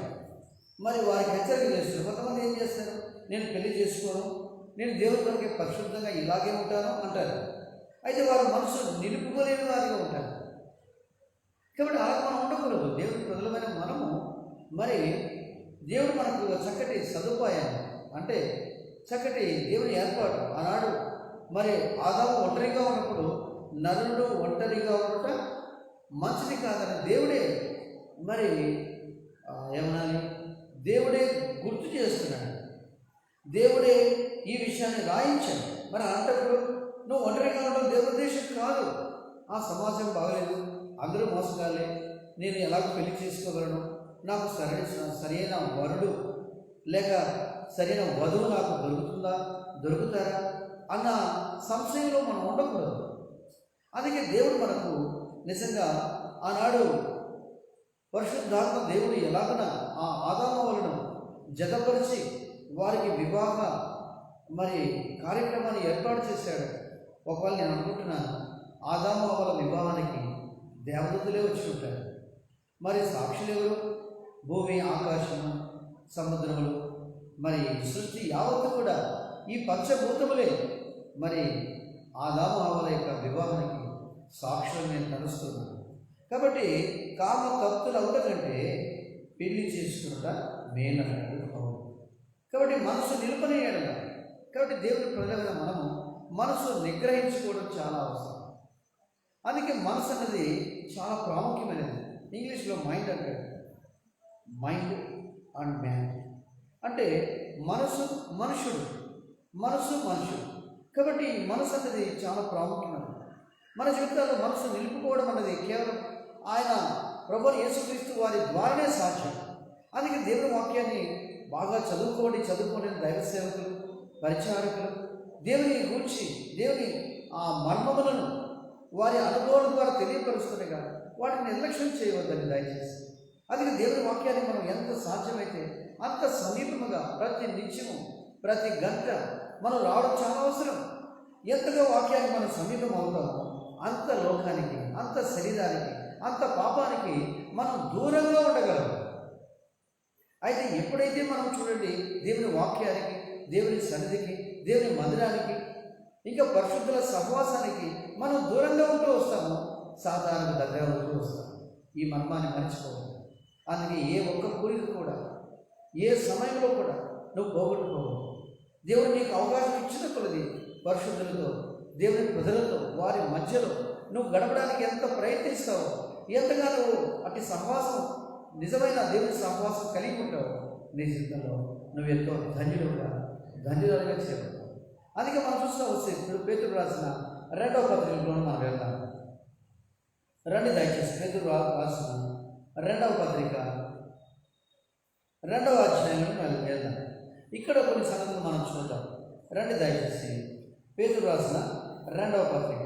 మరి వారికి హెచ్చరిక చేస్తారు. కొంతమంది ఏం చేస్తారు, నేను పెళ్లి చేసుకోను, నేను దేవుని కొరకే పరిశుద్ధంగా ఇలాగే ఉంటాను అంటారు. అయితే వారు మనసు నిలుపుకోలేని వారిగా ఉంటారు. కాబట్టి అలా మనం ఉండకూడదు. దేవుని ప్రజలమైన మనము మరి దేవుడు మనకు చక్కటి సదుపాయాన్ని, అంటే చక్కటి దేవుని ఏర్పాటు. ఆనాడు మరి ఆదాము ఒంటరిగా ఉన్నప్పుడు నరుడు ఒంటరిగా ఉండట మంచిది కాదని దేవుడే మరి ఏమనాలి, దేవుడే గుర్తు చేస్తున్నాడు. దేవుడే ఈ విషయాన్ని రాయించాడు. మరి అంటప్పుడు నువ్వు ఒంటరిగా ఉండడం దేవుని ఉద్దేశం కాదు. ఆ సమాజం బాగలేదు, అందరూ మోసగాలే, నేను ఎలాగో పెళ్లి చేసుకోగలను, నాకు సరైన వరుడు లేక సరైన వధువు నాకు దొరుకుతారా అన్న సంశయంలో మనం ఉండకూడదు. అందుకే దేవుడు మనకు నిజంగా ఆనాడు పరిశుద్ధాత్మ దేవుడు ఎలాగన ఆ ఆదాము వలన జతపరిచి వారికి వివాహ మరి కార్యక్రమాన్ని ఏర్పాటు చేశాడు. ఒకవేళ నేను అనుకుంటున్నాను, ఆదాము వాళ్ళ వివాహానికి దేవదూతలే వచ్చి ఉంటారు. మరి సాక్షులు ఎవరు? భూమి, ఆకాశము, సముద్రములు, మరి సృష్టి యావత్తు కూడా ఈ పంచభూతములే మరి ఆదాము హవ్వల యొక్క వివాహానికి సాక్షులు నేను తలుస్తున్నాను. కాబట్టి కామ కత్తులు అవుట కంటే పెళ్లి చేసుకున్నట మేలన్నాడు పౌలు. కాబట్టి మనసు నిలుపనేయడం. కాబట్టి దేవుని ప్రజలైన మనము మనసు నిగ్రహించుకోవడం చాలా అవసరం. అందుకే మనసు అన్నది చాలా ప్రాముఖ్యమైనది. ఇంగ్లీష్లో మైండ్ అంటాడు, మైండ్ అండ్ మ్యాన్. అంటే మనుషుడు. కాబట్టి మనసు అనేది చాలా ప్రాముఖ్యమైనది. మన జీవితాల్లో మనసు నిలుపుకోవడం అన్నది కేవలం ఆయన ప్రభువు యేసుక్రీస్తు వారి ద్వారానే సాధ్యం. అందుకే దేవుని వాక్యాన్ని బాగా చదువుకోండి దైవ సేవకులు, పరిచారకులు దేవుని గురించి దేవుని ఆ మర్మములను వారి అనుభవాల ద్వారా తెలియపరుస్తుండగా వాటిని నిర్లక్ష్యం చేయవద్దని దయచేసి. అందుకే దేవుని వాక్యాన్ని మనం ఎంత సాధ్యమైతే అంత సమీపముగా ప్రతి నిత్యము ప్రతి గంట మనం రావడం చాలా అవసరం. ఎంతగా వాక్యాన్ని మనం సమీపం అవుతామో అంత లోకానికి, అంత శరీరానికి, అంత పాపానికి మనం దూరంగా ఉండగలం. అయితే ఎప్పుడైతే మనం చూడండి దేవుని వాక్యానికి, దేవుని సన్నిధికి, దేవుని మందిరానికి, ఇంకా పరిశుద్ధుల సహవాసానికి మనం దూరంగా ఉంటూ వస్తాము, సాధారణ దగ్గర ఉంటూ వస్తాము. ఈ మర్మాన్ని మర్చిపోవాలి. అందుకే ఏ ఒక్క కోరిక కూడా, ఏ సమయంలో కూడా నువ్వు పోగొట్టుకోవాలి. దేవుడు నీకు అవకాశం ఇచ్చిన కొలది పరిశుద్ధులతో, దేవుని ప్రజలతో, వారి మధ్యలో నువ్వు గడపడానికి ఎంత ప్రయత్నిస్తావో, ఎంతగా నువ్వు అటు సహవాసం, నిజమైన దేవుని సహవాసం కలిగి ఉంటావో నీ జీవితంలో నువ్వు ఎంతో ధన్యులుగా చేయబడతావు. అందుకే మనం చూస్తూ వస్తే ఇప్పుడు పేతురు రాసిన 2వ పత్రికలో మనం వెళ్తాం. రండి దయచేసి పేతురు రాసిన 2వ పత్రిక 2వ అధ్యాయంలో మనం వెళ్దాం. ఇక్కడ కొన్ని సంగతులు మనం చూద్దాం. రండి దయచేసి పేతురు రాసిన 2వ పత్రిక.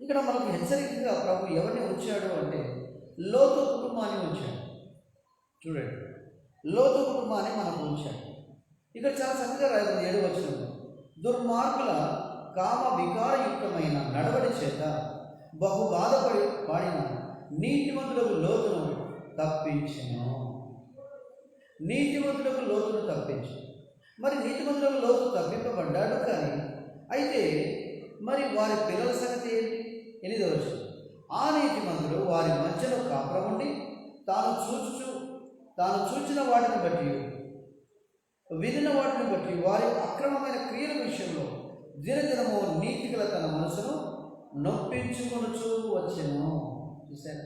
ఇక్కడ మనకు హెచ్చరికగా ప్రభు ఎవరిని ఉంచాడు అంటే లోతు కుటుంబాన్ని ఉంచాడు. చూడండి, లోతు కుటుంబాన్ని మనకు ఉంచాడు. ఇక్కడ చాలా చక్కగా రాయబడింది 7వ వచనంలో, దుర్మార్గుల కామ వికారయుక్తమైన నడవడి చేత బహు పాడిన నీతిమంతులకు లోతును తప్పించెను. నీతిమంతులకు లోతును తప్పించు. మరి నీతిమంతులకు లోతు తప్పింపబడ్డాడు. కానీ అయితే మరి వారి పిల్లల సంగతి ఏంటి? 8వ వచనం, ఆ నీతిమంతుడు వారి మధ్యలో కాపురం ఉండి తాను చూచిన వాటిని బట్టి వినిన వాటిని బట్టి వారి అక్రమమైన క్రియల విషయంలో దినదినము నీతిగల తన మనసును నొప్పించుకొనుచూ వచ్చెను. చూసారా,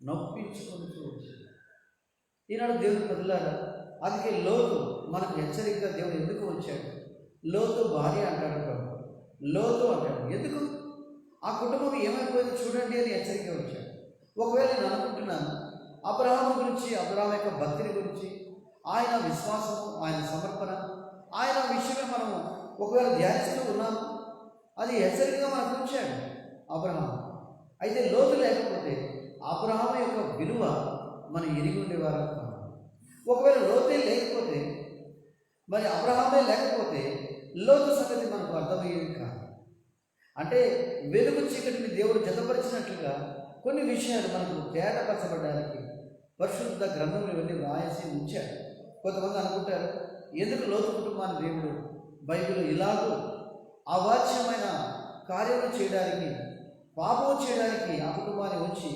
నొప్పించుకొనుచూ వచ్చాను. ఈనాడు దేవుని ప్రజలారా, అందుకే లోతు మనకు హెచ్చరికగా దేవుడు ఎందుకు వచ్చాడు? లోతు భార్య అంటాడు ప్రభు, లోతు అంటాడు. ఎందుకు? ఆ కుటుంబం ఏమైపోయింది చూడండి అని హెచ్చరిక వచ్చాడు. ఒకవేళ నేను అనుకుంటున్నాను అబ్రహాము గురించి, అబ్రహాం యొక్క భక్తిని గురించి, ఆయన విశ్వాసము, ఆయన సమర్పణ, ఆయన విషయమే మనం ఒకవేళ ధ్యానిస్తూ ఉన్నాము. అది హెచ్చరికగా మనకు ఉంచాడు అబ్రహాం. అయితే లోతు లేకపోతే అబ్రహాం యొక్క విలువ మనం ఎరిగి ఉండేవారు కాదు. ఒకవేళ లోతే లేకపోతే, మరి అబ్రహామే లేకపోతే లోతు సంగతి మనకు అర్థమయ్యేది కాదు. అంటే వెలుగు చీకటిని దేవుడు జతపరిచినట్లుగా కొన్ని విషయాలు మనకు తేటపరచబడడానికి పరిశుద్ధ గ్రంథంలో వెళ్ళి వ్రాసి ఉంచాడు. కొంతమంది అనుకుంటారు, ఎందుకు లోతు కుటుంబాన్ని దేవుడు బైబిల్ ఇలాగూ అవాచ్యమైన కార్యములు చేయడానికి, పాపం చేయడానికి ఆ కుటుంబాన్ని ఉంచి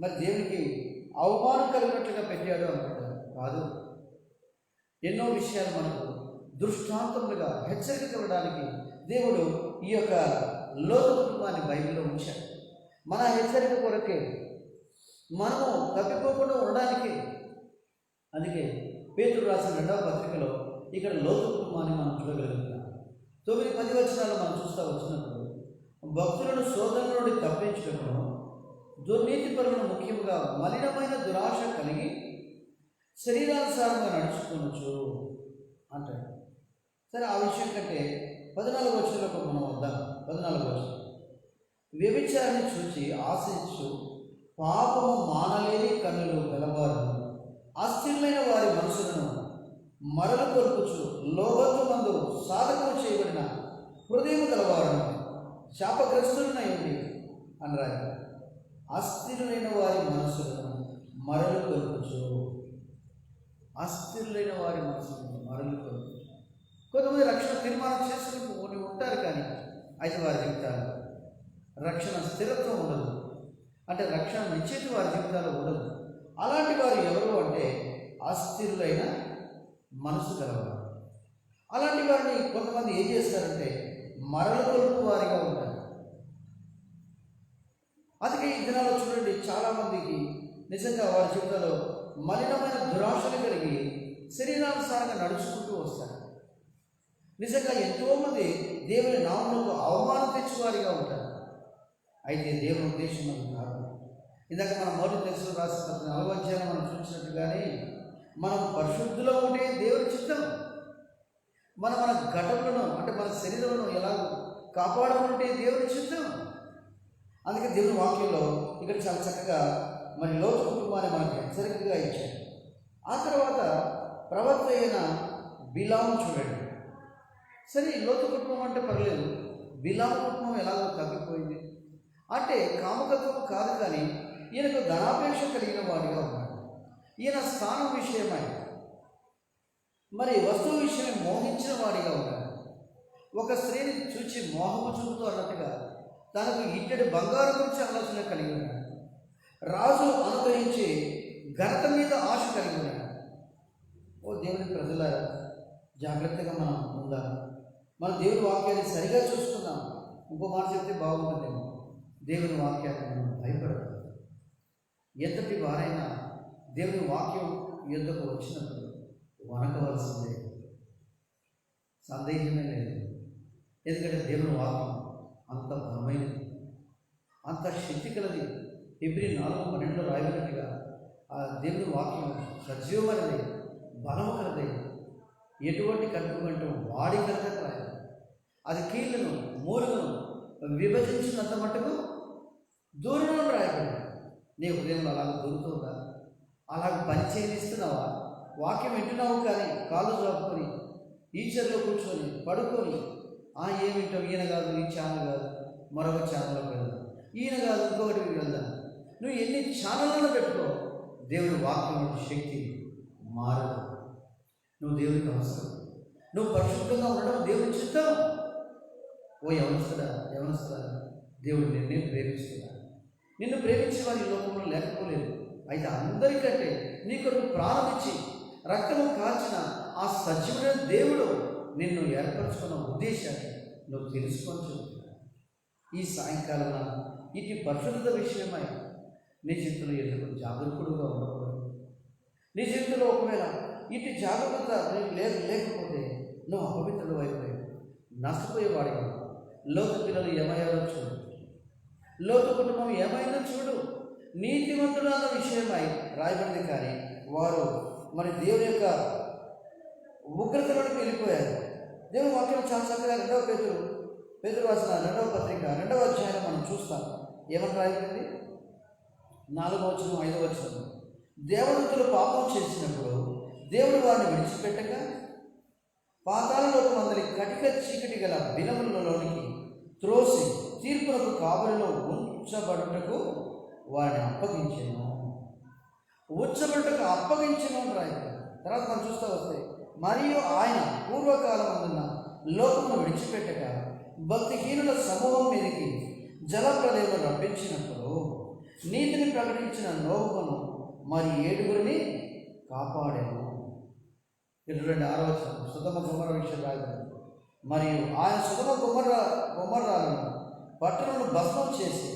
మరి దేవునికి అవమానం కలిగినట్లుగా పెట్టాడు అనుకుంటారు. కాదు, ఎన్నో విషయాలు మనకు దృష్టాంతములుగా హెచ్చరిక ఇవ్వడానికి దేవుడు ఈ యొక్క లోతు కుటుంబాన్ని బైబిల్లో ఉంచాడు. మన హెచ్చరిక కొరకే, మనము తప్పిపోకుండా ఉండడానికి. అందుకే పేతురు రాసిన 2వ పత్రికలో ఇక్కడ లోతు కుటుంబాన్ని మనం చూడగలుగుతాం. 9-10 వచనాలు మనం చూస్తూ వచ్చినప్పుడు, భక్తులను శోధన నుండి తప్పించుటకును దుర్నీతి పరులను ముఖ్యంగా మలినమైన దురాశ కలిగి శరీరానుసారంగా నడుచుకోవచ్చు అంటాడు. సరే, ఆ విషయం కంటే 14వ వచనంలోకి మనం వద్దాం. 14వ వచనం, వ్యభిచారాన్ని చూచి ఆశించు పాపము మానలేని కన్నులు గలవారు, అస్థిరమైన వారి మనసులను మరలు కొలుపుచు లోభత్వమందు సాధకము చేయబడిన హృదయము గలవారును శాపగ్రస్తులనై ఉండి అని రాయి. అస్థిరులైన వారి మనసులను మరలు కొలుపుచు, అస్థిరులైన వారి మనసులను మరలు కొలుపుచు. కొంతమంది రక్షణ తీర్మానం చేసుకుని ఉంటారు, కానీ అయితే వారి జీవితాలు రక్షణ స్థిరత్వం ఉండదు. అంటే రక్షణ నిశ్చిత వారి జీవితాలు ఉండదు. అలాంటి వారు ఎవరు అంటే అస్థిరులైన మనసు గలవారు. అలాంటి వారిని కొంతమంది ఏం చేస్తారంటే మరల కొలుపు వారిగా ఉంటారు. అందుకే ఈ దినాల్లో చూడండి, చాలామందికి నిజంగా వారి జీవితంలో మలినమైన దురాశలు కలిగి శరీరానుసారంగా నడుచుకుంటూ వస్తారు. నిజంగా ఎంతోమంది దేవుని నామములకు అవమానం తెచ్చేవారిగా ఉంటారు. అయితే దేవుని ఉద్దేశం మనకు కాదు. ఇందాక మనం మొదటి దశలో రాసిన 4వ అధ్యాయం మనం చూసినట్టుగానే మనం పరిశుద్ధులో ఉంటే దేవుని చిత్తం. మన ఘటనలను అంటే మన శరీరంలో ఎలా కాపాడుకుంటే దేవుని చిత్తం. అందుకే దేవుని వాక్యంలో ఇక్కడ చాలా చక్కగా మరి లోతు కుటుంబాన్ని మనకు హెచ్చరికగా ఇచ్చాడు. ఆ తర్వాత ప్రవక్త అయిన బిలాము చూడండి. సరే, లోతు కుటుంబం అంటే పర్లేదు, బిలాము కుటుంబం ఎలాగో తగ్గిపోయింది అంటే కామకత్వం కాదు, కానీ ఈయనకు ధనాపేక్ష కలిగిన వాడిగా ఉన్నాడు. ఈయన స్థానం విషయమై మరి వస్తువు విషయమై మోహించిన వాడిగా ఉన్నాడు. ఒక స్త్రీని చూచి మోహము చూపుతూ అన్నట్టుగా తనకు ఇట్టడి బంగారు గురించి ఆలోచన కలిగి ఉన్నాడు. రాజు అనుగ్రహించి ఘనత మీద ఆశ కలిగి ఉన్నాడు. ఓ దేవుని ప్రజలారా, జాగ్రత్తగా మనం ఉందాం. మన దేవుని వాక్యాన్ని సరిగా చూసుకుందాం. ఇంకో మాట చెప్తే బాగుంటుందేమో, దేవుని వాక్యాన్ని మనం భయపడదు. ఎంతటి వారైనా దేవుని వాక్యం యుద్ధకు వచ్చినప్పుడు వనకవలసిందే, సందేహమే లేదు. ఎందుకంటే దేవుని వాక్యం అంత బలమైనది, అంత శక్తి కలది. హెబ్రీ 4:12 రాయబడినట్టుగా ఆ దేవుని వాక్యం సజీవమైనది, బలము కలది, ఎటువంటి కడుపు కంటూ వాడి కలగక రాయాలి. అది కీళ్ళను మూలుగును విభజించినంత మటుకు దూరంలో రాయబడి. నీ హృదయంలో అలాగ దొరుకుతుందా? అలాగ పని చేయనిస్తున్నావా? వాక్యం వింటున్నావు కానీ కాళ్ళు చాపుకొని ఈచర్లో కూర్చొని పడుకొని ఏమిటో ఈయన కాదు, ఈ ఛానల్ కాదు, మరొక ఛానల్లోకి వెళ్దాం, ఈయన కాదు ఇంకొకటికి వెళ్దాం. నువ్వు ఎన్ని ఛానళ్ళను పెట్టుకో, దేవుని వాక్యం శక్తి మారదు. నువ్వు దేవునికి అవసరం. నువ్వు పరిశుద్ధంగా ఉండడం దేవుని చిత్తం. ఓ యవనస్తుడా, దేవుడు నిన్నే ప్రేమిస్తున్నాడు. నిన్ను ప్రేమించే వారి లోకంలో లేకపోలేదు. అయితే అందరికంటే నీ కొరకు ప్రారంభించి రక్తము కాల్చిన ఆ సజీవుడైన దేవుడు నిన్ను ఏర్పరచుకున్న ఉద్దేశాన్ని నువ్వు తెలుసుకొని చెబుతున్నావు. ఈ సాయంకాలం ఇటు పరిశుద్ధత విషయమై నీ జీవితంలో ఎందుకు జాగరూకుడుగా ఉండకూడదు? నీ జీవితంలో ఒకవేళ ఇటు జాగ్రత్త లేకపోతే నువ్వు అపవిత్రుడు అయిపోయి నష్టపోయేవాడిగా. లోతు పిల్లలు ఏమయ్యారో చూడు, లోతు కుటుంబం ఏమైనా చూడు. నీతివంతులు అన్న విషయమై రాయబడింది, కానీ వారు మరి దేవుని యొక్క ఉగ్రతలోకి వెళ్ళిపోయారు. దేవుని వాక్యం చాలా చక్కగా 2వ పేతురు రాసిన 2వ పత్రిక 2వ అధ్యాయం మనం చూస్తాం. ఏమని రాయబడింది? 4వ వచనం 5వ వచనం. దేవదూతలు పాపం చేసినప్పుడు దేవుడు వారిని విడిచిపెట్టగా పాతాళలోకి మందలి కటిక చీకటి గల దినములలోనికి త్రోసి తీర్పునకు కావలిలో ఉంచబడుటకు వారిని అప్పగించెను. అప్పగించెను రాయబడింది. తర్వాత మనం చూస్తూ వస్తే, మరియు ఆయన పూర్వకాలం అందున్న లోకమును విడిచిపెట్టక భక్తిహీనుల సమూహం మీదకి జలప్రలయము రప్పించినప్పుడు నీతిని ప్రకటించిన నోహును మరి 7 కాపాడాను. 6వ వచనం సుధమ గుమ్మర విషయం రాయబడింది. మరియు ఆయన సుధమ గుమ్మరాలను పట్టణను భస్మం చేసి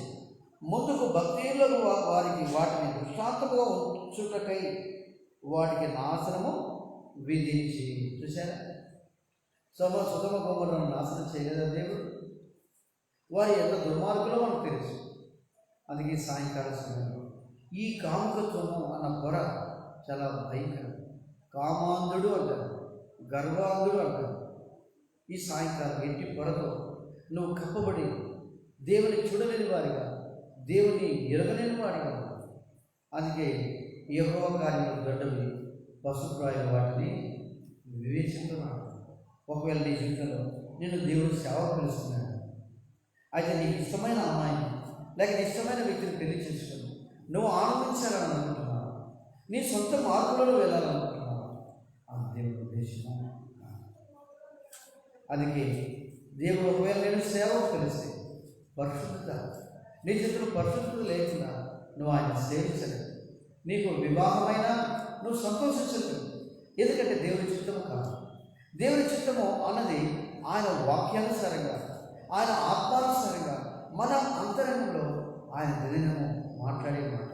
ముందుకు భక్తిహీనులకు వారికి వాటిని దృష్టాంతముగా ఉంచుటకై వాటికి నాశనము విధించి. చూసారా? సుధమ గుమ్మరాలను నాశనం చేయలేదా దేవుడు? వారి ఎంత దుర్మార్గులో మనకు తెలుసు. అందుకే సాయంకాల సమయంలో ఈ కాముకత్వము అన్న పొర చాలా భయంకరం. కామాంధుడు అంటారు, గర్వాంధుడు అంటారు. ఈ సాయంకాలం ఎట్టి పొరతో నువ్వు కప్పబడి దేవుని చూడలేని వారిగా, దేవుని ఎరగలేని వాడిగా. అందుకే యెహోవా కార్యములు దొడ్డవి, పశుప్రాయులు వాటిని వివేచిస్తున్నాడు. ఒకవేళ నీ జీవితంలో నేను దేవుడి సేవ పిలుస్తున్నాను, అయితే నీకు ఇష్టమైన అమ్మాయిని లేక నీ ఇష్టమైన వ్యక్తిని పెళ్లి చేసుకుని నువ్వు ఆనందించాలని అనుకుంటున్నావు, నీ సొంత మార్పులలో వెళ్ళాలనుకుంటున్నావు, అది దేవుడి ఉద్దేశం. అందుకే దేవుడు ఒకవేళ నేను సేవకు పిలిస్తే పరిశుద్ధత, నీ చేతులు పరిశుద్ధత లేకుండా నువ్వు ఆయన సేవించలేదు. నీకు వివాహమైనా నువ్వు సంతోషించలేదు. ఎందుకంటే దేవుని చిత్తము కాదు. దేవుని చిత్తము అన్నది ఆయన వాక్యానుసారంగా, ఆయన ఆత్మానుసారంగా మన అంతరంగంలో ఆయన దినము మాట్లాడే మాట.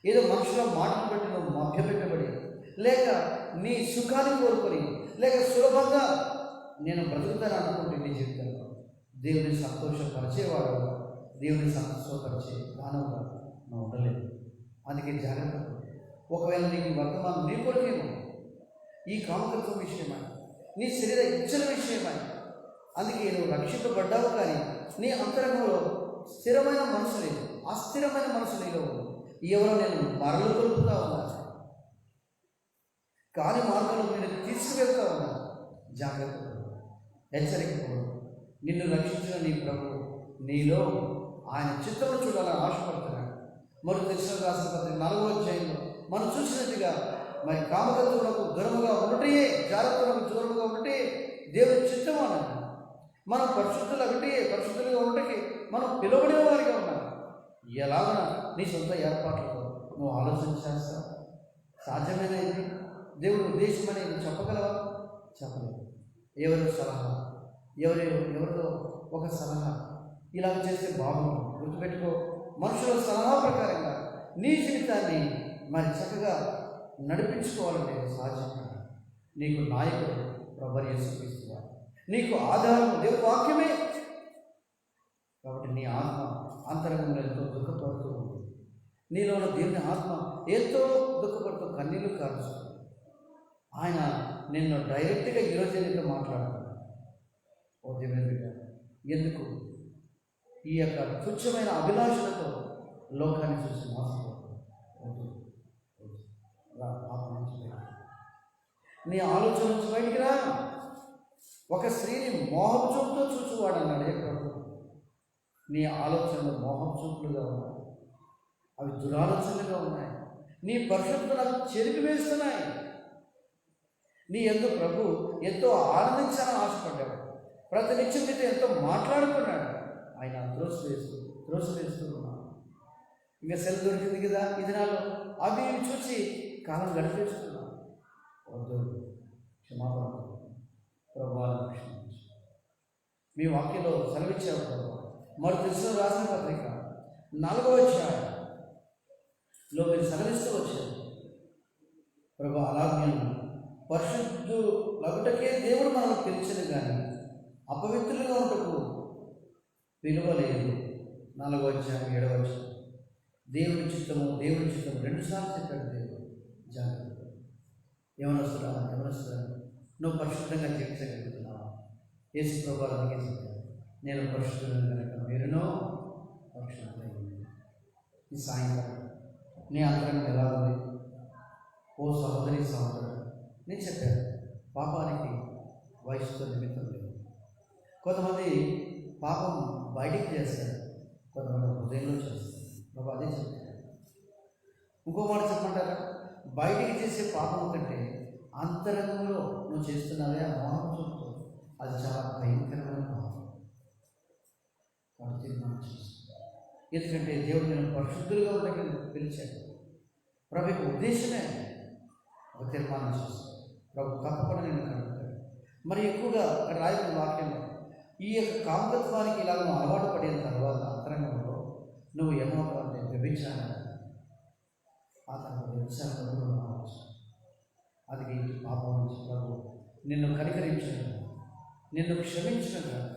ఏదో మనుషుల మాటలు పెట్టి నువ్వు మభ్యపెట్టబడి, లేక నీ సుఖాన్ని కోరుకొని, లేక సులభంగా నేను బ్రతుకుతాను అనుకుంటే నీ జీవితంలో దేవుని సంతోషపరిచేవాడు, దేవుని సంతోషపరిచే దానంగా నువ్వు ఉండలేదు. అందుకే జాగ్రత్త. ఒకవేళ నీకు వర్తమానం నీ కొరకేమో, ఈ కాముకత్వం విషయమై, నీ శరీర ఇచ్చల విషయమై, అందుకే నువ్వు రక్షింపబడ్డావు, కానీ నీ అంతరంగంలో స్థిరమైన మనసు లేదు, అస్థిరమైన మనసు నీలో ఉంది. ఎవరో నేను మరలు కొలుపుతా ఉన్నా, కాని మార్గంలో నేను తీసుకువెళ్తా ఉన్నా. జాగ్రత్త, హెచ్చరికపోవడం. నిన్ను రక్షించిన నీ ప్రభు నీలో ఆయన చిత్తము చూడాలని ఆశపడుతున్నాడు. మరి దర్శన రాసిన పత్రిక 4వ అధ్యాయంలో మనం చూసినట్టుగా మరి కామకత్వములకు దూరముగా ఉండటే, జాగ్రత్తలకు దూరముగా ఉండటే దేవుని చిత్తము అన్నాడు. మనం పరిశుద్ధులుగా ఉండటకి మనం పిలువబడిన వారిగా ఉన్నాం. ఎలాగైనా నీ సొంత ఏర్పాట్లతో నువ్వు ఆలోచన చేస్తావు. సాధ్యమైన ఇది దేవుడి ఉద్దేశం అనేది చెప్పగలవా? చెప్పలేవు. ఎవరి సలహా, ఎవరితో ఒక సలహా, ఇలా చేస్తే బాగుంటుంది. గుర్తుపెట్టుకో, మనుషుల సలహా ప్రకారంగా నీ జీవితాన్ని మరి చక్కగా నడిపించుకోవాలంటే సాధ్యం కాదు. నీకు నాయకుడు ప్రభువు యేసుక్రీస్తు వారు, నీకు ఆధారం దేవుని వాక్యమే. కాబట్టి నీ ఆత్మ అంతరంగంలో ఎంతో దుఃఖపడుతూ ఉంది. నీలో ఉన్న దేవుని ఆత్మ ఎంతో దుఃఖపడుతూ కన్నీళ్లు కారుస్తుంది. ఆయన నిన్ను డైరెక్ట్గా ఈరోజు నీతో మాట్లాడుతున్నాడు. ఓ దేవుని బిడ్డ, ఎందుకు ఈ యొక్క తుచ్చమైన అభిలాషలతో లోకాన్ని చూసి మోసపోతుంది? నీ ఆలోచన నుంచి బయటికి రా. ఒక స్త్రీని మోహం చూపుతో చూచువాడు అన్నాడే ప్రభు. నీ ఆలోచనలు మోహం చూపులుగా ఉన్నాయి, అవి దురాలోచనలుగా ఉన్నాయి. నీ పరిశుద్ధతను చెరిపి వేస్తున్నాయి. నీ యందు ప్రభు ఎంతో ఆనందించాలని ఆశపడ్డాడు. ప్రతి నిత్యం నీతో ఎంతో మాట్లాడుకున్నాడు. ఆయన త్రోసివేస్తూ ఉన్నాడు. ఇంకా సెల్ దొరికింది కదా ఈ దినాల్లో, అవి చూసి కాలం గడిపేస్తున్నాడు. వద్దు, క్షమాపణ ప్రభావాలను క్షమించు. మీ వాక్యంలో సెలవిచ్చావు ప్రభు. మరి తెలిసిన రాసిన పత్రిక 4వ అధ్యాయంలో మీరు సెలవిస్తూ వచ్చారు ప్రభు. అలాగే పరిశుద్ధులగుటకే దేవుడు మనల్ని పిలిచను కానీ అపవిత్రులుగా ఉండకు పిలువలేదు. 4వ అధ్యాయం 7వ వచనం. దేవుని చిత్తము 2 సార్లు చెప్పాడు దేవుడు. జాగ్రత్త. ఎవరొస్తున్నా నువ్వు పరిశుద్ధంగా జీవించగలుగుతున్నావా? యేసు ప్రభువు అందుకే చెప్పాడు, నేను పరిశుద్ధులను కనుక మీరునో పరిశుద్ధులైంది. ఈ సాయంకాలం నీ అంతరంగం ఎలా ఉంది? ఓ సహోదరి సహోదరుడు, నేను చెప్పాను, పాపానికి వయసుతో నిమిత్తం లేదు. కొంతమంది పాపం బయటికి చేస్తారు, కొంతమంది హృదయంలో చేస్తారు. బాబా అదే చెప్తారు. ఇంకో మాట చెప్పమంటారా? బయటికి చేసే పాపం కంటే అంతరంగంలో నువ్వు చేస్తున్నావే ఆ మోహం చూపుతో, అది చాలా భయంకరమైన పాపం. కాబట్టి తీర్మానం చేస్తుంది. ఎందుకంటే దేవుడు నేను పరిశుద్ధులుగా ఉండగా పిలిచాడు. ప్రభు యొక్క ఉద్దేశమే ఒక తీర్మానం చేస్తాడు. ప్రభు తప్పకుండా నేను కలుగుతాడు. మరి ఎక్కువగా అక్కడ రాయబడిన వాక్యంలో ఈ యొక్క కామతత్వానికి ఇలా నువ్వు అలవాటు పడిన తర్వాత అంతరంగంలో నువ్వు ఏమవుతావంటే వ్యభిచారం, ఆ తర్వాత వ్యభిచారంలో రావచ్చు. అది ఇంటి పాపం నుంచి ప్రభు నిన్ను కనికరించడం, నిన్ను క్షమించడం కాదు.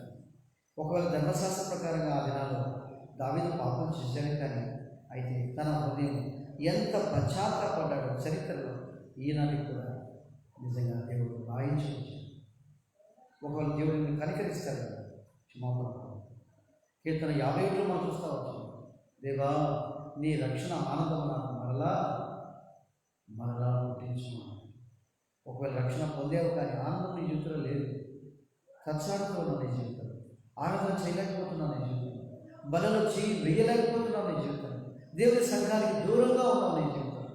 ఒకవేళ ధర్మశాస్త్ర ప్రకారంగా ఆ దినాల్లో దావీదు పాపం చేశాడు, కానీ అయితే తన హృదయం ఎంత పశ్చాత్తాపడ్డాడో చరిత్రలో ఈనాటికి కూడా నిజంగా దేవుడు రాయించవచ్చు. ఒకవేళ దేవుడిని కనికరిస్తాడు కదా, క్షమాపణ. కీర్తన 51లో మనం చూస్తూ వచ్చాం, దేవా నీ రక్షణ ఆనందం మరలా పుట్టించుకున్నాను. ఒకవేళ రక్షణ పొందేవు కానీ ఆనందం నీ జీవితంలో లేదు, కచ్చాడుతున్నావు నీ జీవితం, ఆనందం చేయలేకపోతున్నావు నీ జీవితం, బలలో చేయి వేయలేకపోతున్నావు నీ జీవితం, దేవుని సంఘానికి దూరంగా ఉన్నావు నీ జీవితం,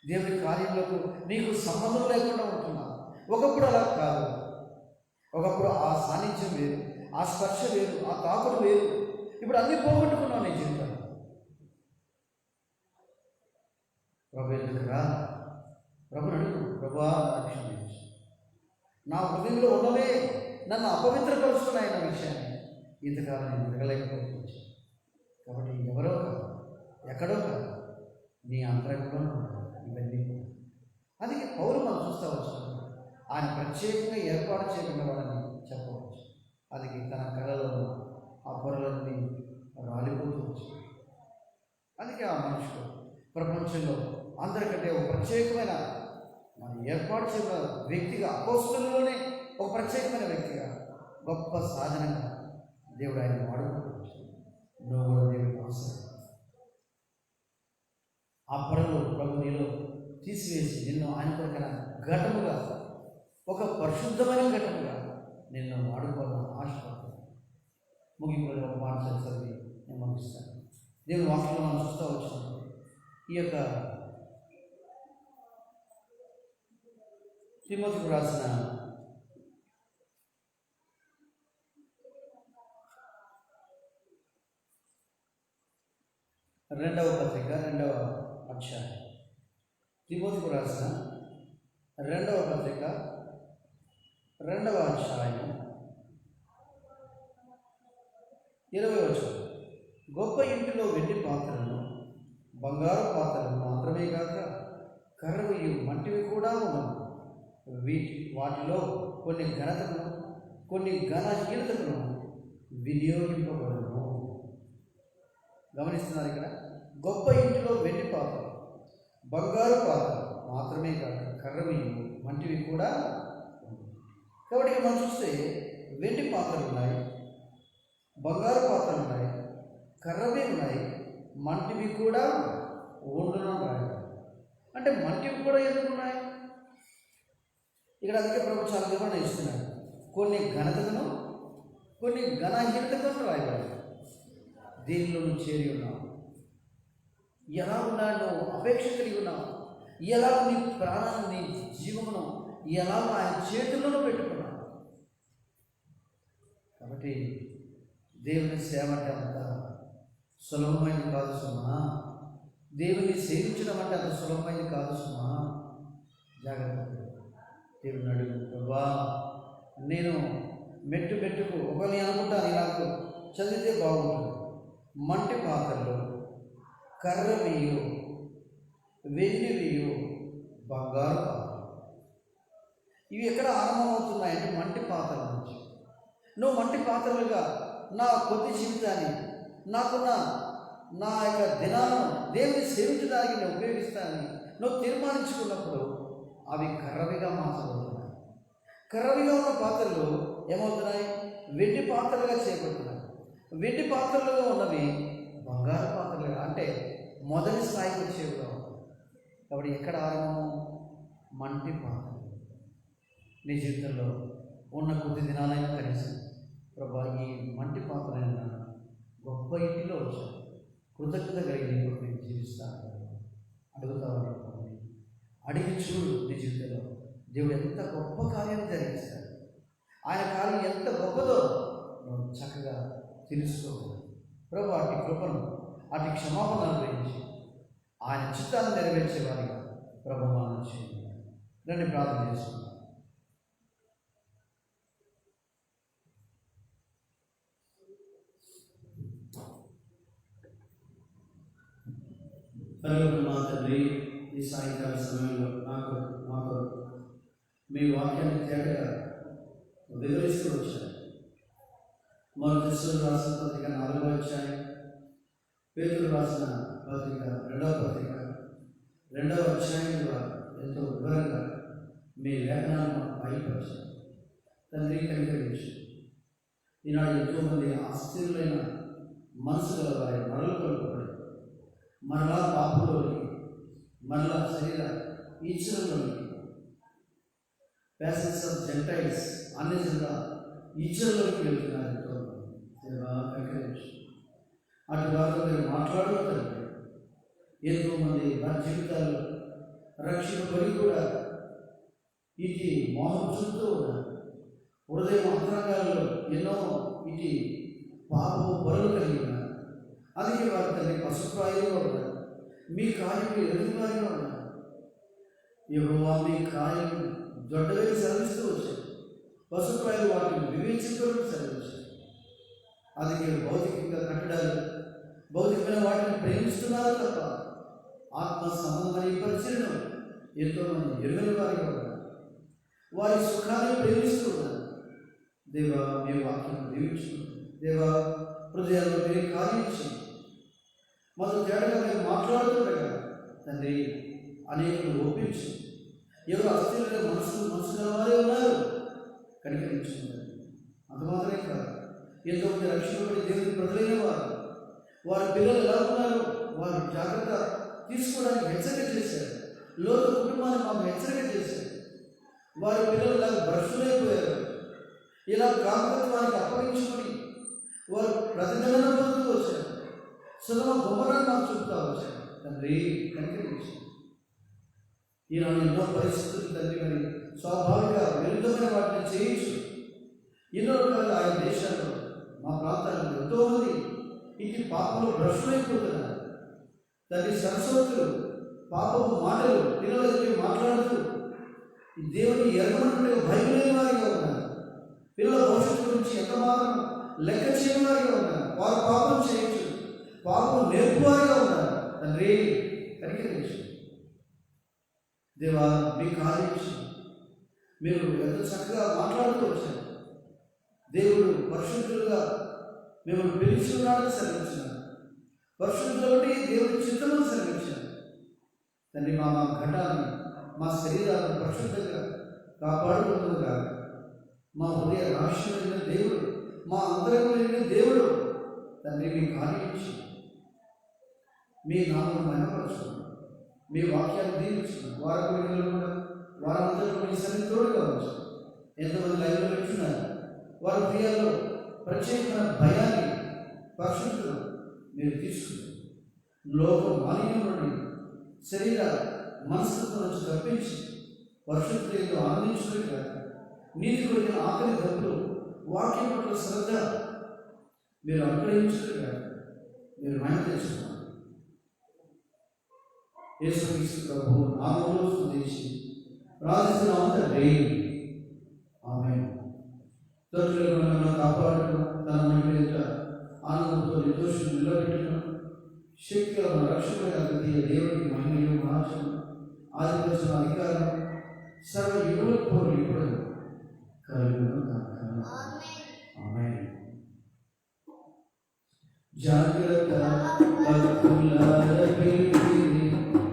దేవుని కార్యములకు నీకు సంబంధం లేకుండా ఉంటున్నావు. ఒకప్పుడు అలా కాదు. ఒకప్పుడు ఆ సాన్నిధ్యం వేరు, ఆ స్పర్శ వేరు, ఆ తాకుడు వేరు. ఇప్పుడు అన్నీ పోగొట్టుకున్నావు నీ జీవితం. ప్రభు ఎందుకు రా? ప్రభుని అడుగు, ప్రభువా క్షమించు, నా హృదయంలో ఉన్నవే నన్ను అపవిత్రపరుస్తున్నాయన్న విషయాన్ని ఇంతకాలం నేను వినలేకపోవచ్చు. కాబట్టి ఎవరో కాదు, ఎక్కడో కాదు, నీ అంతరంగంలో ఇవన్నీ. అందుకే పౌలు మనం చూస్తూ వచ్చినప్పుడు ఆయన ప్రత్యేకంగా ఏర్పాటు చేయకుండా వాళ్ళని చెప్పవచ్చు. అందుకే తన కళలో ఆ పొరలన్నీ రాలిపోతూ వచ్చాయి. అందుకే ఆ మనుషులు ప్రపంచంలో అందరికంటే ఒక ప్రత్యేకమైన మనం ఏర్పాటు చేయబడిన వ్యక్తిగా, అపోస్తలులోనే ఒక ప్రత్యేకమైన వ్యక్తిగా, గొప్ప సాధనంగా దేవుడు ఆయన వాడుకోవచ్చు. నువ్వు కూడా దేవుడికి అవసరం. ఆ పొరలు ప్రభు నీలో తీసివేసి నిన్ను ఆయన కొరకైన ఘటముగా, ఒక పరిశుద్ధమైన ఘటముగా నిన్ను వాడుకోవాలని ఆశపడుతున్నాను. ముగింపులో ఒక మాట చదివి నేను ముగిస్తాను. దేవుని వాక్యంలో మనం చూస్తూ వచ్చినప్పుడు ఈ యొక్క తిమోతికి రాసిన 2వ పత్రిక 2వ అధ్యాయం, తిమోతికి రాసిన 2వ పత్రిక 2వ అధ్యాయం 20వ వచనం. గొప్ప ఇంటిలో వెండి పాత్రలను, బంగారు పాత్రలు మాత్రమే కాక కర్రవియు మట్టివి కూడా ఉన్నవి. వాటిలో కొన్ని ఘనతను, కొన్ని ఘనహీనతను వినియోగింపబడను. గమనిస్తున్నారు ఇక్కడ, గొప్ప ఇంటిలో వెండి పాత్రలు, బంగారు పాత్రలు మాత్రమే కాదు, కర్రవి వంటివి కూడా ఉన్నాయి. కాబట్టి మనం చూస్తే వెండి పాత్రలు ఉన్నాయి, బంగారు పాత్రలు ఉన్నాయి, కర్రవి ఉన్నాయి, మంటివి కూడా ఉండును రాయి. అంటే మంటివి కూడా ఎందుకు ఉన్నాయి? ఇక్కడ అందుకే ప్రభు చాలా వివరణ ఇస్తున్నాడు. కొన్ని ఘనతను, కొన్ని ఘనహీనతను రాయబడి దీనిలో నువ్వు చేరి ఉన్నావు. ఎలా ఉన్నాడు నువ్వు అపేక్ష కలిగి ఉన్నావు? ఎలా నీ ప్రాణాన్ని, నీ జీవమును ఎలా ఆయన చేతుల్లో పెట్టుకున్నావు? కాబట్టి దేవుని సేవ అంటే అంత సులభమైనది కాదు సుమా. దేవుని సేవించడం అంటే అంత సులభమైనది కాదు సుమా. జాగ్రత్త. దేవుని అడుగు, ప్రభా నేను మెట్టుకు ఒకరిని అనుకుంటాను, నాకు చదివితే బాగుంటుంది. మంటి పాత్రలు, కర్రవియు, వెండివియు, బంగారు పాత్రలు, ఇవి ఎక్కడ ఆరంభమవుతున్నాయంటే మంటి పాత్రల నుంచి. నువ్వు మంటి పాత్రలుగా నా కొద్ది జీవితాన్ని, నాకున్న నా యొక్క దినాలను దేవుని సేవించడానికి నేను ఉపయోగిస్తానని నువ్వు తీర్మానించుకున్నప్పుడు అవి కర్రవిగా మార్చబడుతున్నాయి. కర్రవిగా ఉన్న పాత్రలు ఏమవుతున్నాయి? వెండి పాత్రలుగా చేయబడుతున్నాయి. వెండి పాత్రలుగా ఉన్నవి బంగారు పాత్రలుగా, అంటే మొదటి స్థాయికి వచ్చేవిగా ఉంటాయి. కాబట్టి ఎక్కడ ఆరంభము? మంటి పాత్రలు. నీ జీవితంలో ఉన్న కొద్ది దినాలైనా కనీసం ప్రభా ఈ మంటి పాత్రలైనా గొప్ప ఇంటిలో వచ్చాను, కృతజ్ఞత కలిగి నేను జీవిస్తాను అడుగుతావు. అడిగి చూడు, నీ జీవితంలో దేవుడు ఎంత గొప్ప కార్యం జరిగిస్తాడు. ఆయన కార్యం ఎంత గొప్పదో నువ్వు చక్కగా తెలుసుకోవాలి. ప్రభు అటు కృపను, అటు క్షమాపణ అనుగ్రహించి ఆయన చిత్తాన్ని నెరవేర్చేవారిగా ప్రభుత్వాన్ని చేయండి. నన్ను ప్రార్థన చేసుకున్నాను. మా తండ్రి, ఈ సాయంకాల సమయంలో మాకు మీ వాక్యాన్ని తేటగా వివరిస్తూ వచ్చారు. మన దృష్టిలో రాసిన పత్రిక 4వ అధ్యాయం, పేతురు రాసిన పత్రిక 2వ పత్రిక 2వ అధ్యాయం ద్వారా ఎంతో వివరంగా మీ లేఖనాలను బయలుపరిచారు. తండ్రి కనికరించి ఈనాడు ఎంతోమంది ఆశ్చర్యులైన మనసు గల వారి మరలు కలుపుబడి మరలా పాపులోనికి, మరలా శరీర ఈశ్వరంలోనికి, ప్యాసెస్ ఆఫ్ జెంటైల్స్ అన్నిజంగా ఈశ్వరంలోకి వెళ్తున్నారు. అటు వారితో మీరు మాట్లాడుతారు. ఎంతోమంది వారి జీవితాల్లో రక్షింపబడి కూడా ఇది మోహం చుట్టూ ఉన్నారు. హృదయం అంతరంగాల్లో ఎన్నో ఇది పాపము బరువు కలిగి ఉన్నారు. అందుకే వారి తల్లి పశుప్రాయంగా ఉన్నారు. మీ కార్యం ఎదురువారిగా ఉన్నారు. యెహోవా మీ కార్యం దొడ్డవేసి సెలవిస్తూ వచ్చారు. పశుప్రాయాలు వాటిని వివేచించుకోవడం సెలవించారు. అందుకే భౌతికంగా కట్టడాలు, భౌతికమైన వాటిని ప్రేమిస్తున్నారు తప్ప ఆత్మ సంబంధమైన పరిచయం ఎంతోమంది ఎరుగని వారిగా ఉన్నారు. వారి సుఖాన్ని ప్రేమిస్తూ ఉన్నారు. దేవా మీ వాక్యం దీవించుకుంటుంది. దేవా హృదయాల్లో మీరు కార్యించండి. మొదలు తేడగా మీరు మాట్లాడుతుండగా తండ్రి అనేకులు ఒప్పించు. ఎవరు అస్థిరమైన మనసు గలవారే ఉన్నారు, కనికరించుకుంటారు. అంత మాత్రమే కాదు, ఎంతోమంది రక్షింపబడి దేవుని ప్రజలైన వారి పిల్లలు ఎలా ఉన్నారు వారు జాగ్రత్త తీసుకోవడానికి హెచ్చరిక చేశారు. లోక కుటుంబాన్ని మాకు హెచ్చరిక చేశారు. వారి పిల్లలు ఇలా భ్రష్టులైపోయారు. ఇలా కామకత్వానికి అప్పగించుకొని వారు ప్రతిగణన పొందుతూ వచ్చారు. సులభ బొమ్మలను మాకు చూపుతా వచ్చారు. తండ్రి కనికరించారు. ఈనాడు ఎన్నో పరిస్థితులు తండ్రి మరి స్వాభావిక విరుద్ధమైన వాటిని చేయించు. ఎన్నో రకాల ఆయా దేశాల్లో మా ప్రాంతాల్లో ఎంతోమంది ఇంటి పాపలు భ్రష్టులైపోతున్నారు. తండ్రి సరస్వతులు పాపపు మాటలు పిల్లలకి మాట్లాడుతూ ఈ దేవుని ఎరగనటువంటి భయం లేని వారిగా ఉన్నారు. పిల్లల భవిష్యత్తు గురించి ఎంత మాత్రం లెక్క చేయని వారిగా ఉన్నారు. వారు పాపం చేయొచ్చు, పాపం నేర్పువారిగా ఉన్నారు. తండ్రి కనికరించు. దేవా మీ కార్యించు. మీరు ఎంత చక్కగా మాట్లాడుతూ వచ్చారు. దేవుడు పరిశుద్ధులుగా మిమ్మల్ని పిలిచి ఉన్నాడని సెలవించినారు. పరిశుద్ధులని దేవుడి చిత్తమని సెలవించారు. తండ్రి మా ఘటాన్ని, మా శరీరాలను పరిశుద్ధంగా కాపాడుకుంటుందిగా. మా హృదయ రహస్యమైన దేవుడు, మా అంతరంగమైన దేవుడు తండ్రి మీ కార్యించి మీ నామను మహిమపరచుకున్నాం. మీ వాక్యాన్ని దీవించుకున్నాం. వారం కూడా వారందరూ మీ సన్ని తోడుగా వచ్చారు. ఎంతమంది లైవ్లో పెట్టున్నారు. వారి హృదయాల్లో ప్రత్యేకమైన భయాన్ని, పరిశుద్ధులు మీరు తీసుకున్నారు. లోక మాలిన్యం నుండి, శరీర మనస్తత్వం నుంచి తప్పించి పరిశుద్ధులతో ఆనందించుకుని నీతి కొరిగిన ఆకలి దప్పులు, వాక్యం పట్ల శ్రద్ధ మీరు అనుగ్రహించుకుని మీరు మహిమ తెచ్చుకున్నారు. యేసుక్రీస్తు ప్రభువు నామములో స్తుతించి ప్రార్థిస్తున్నాము తండ్రి. ఆమేన్. తోటలను కాపాడుతూ తన మహిమ ఆనందంతో నిర్దోషం నిలబెట్టును శక్తిగా మన రక్షకుడైన ద్వితీయ దేవునికి మహిమయు మహాచం ఆధిపత్యం అధికారం సర్వ యుగములకు ఇప్పుడు కలుగును గాక. ఆమేన్. జాగ్రత్త భక్తులార పిలిపిరి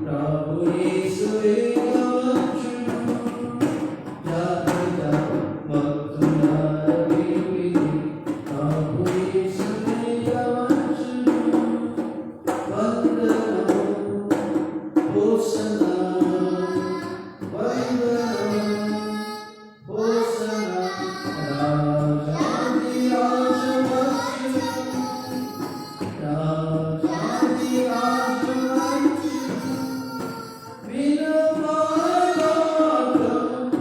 ప్రభు యేసువే వచ్చును. జాగ్రత్త భక్తులార పిలిపిరి ప్రభు యేసువే వచ్చును. వందనము హోసన్నా, వందనము హోసన్నా, రాజాది రాజు వచ్చును. రాజాది రాజు వచ్చును. విను మానవాళం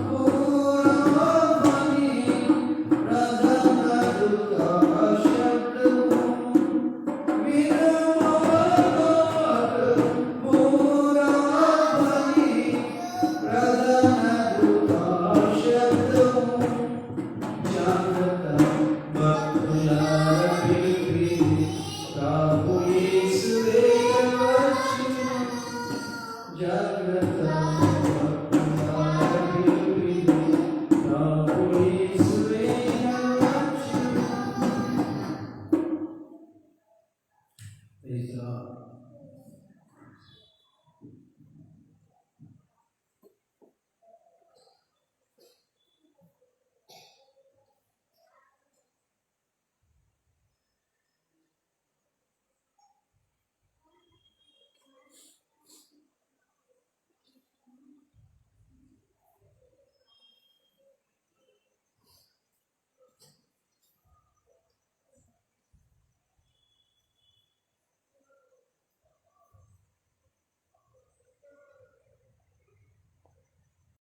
పూరమని ప్రధాన దూత శబ్దము. విను మానవాళం పూరమని ప్రధాన దూత శబ్దము. జాగ్రత్త భక్తులార పిలిపిరి ప్రభు యేసువే వచ్చును. జాగ్రత్త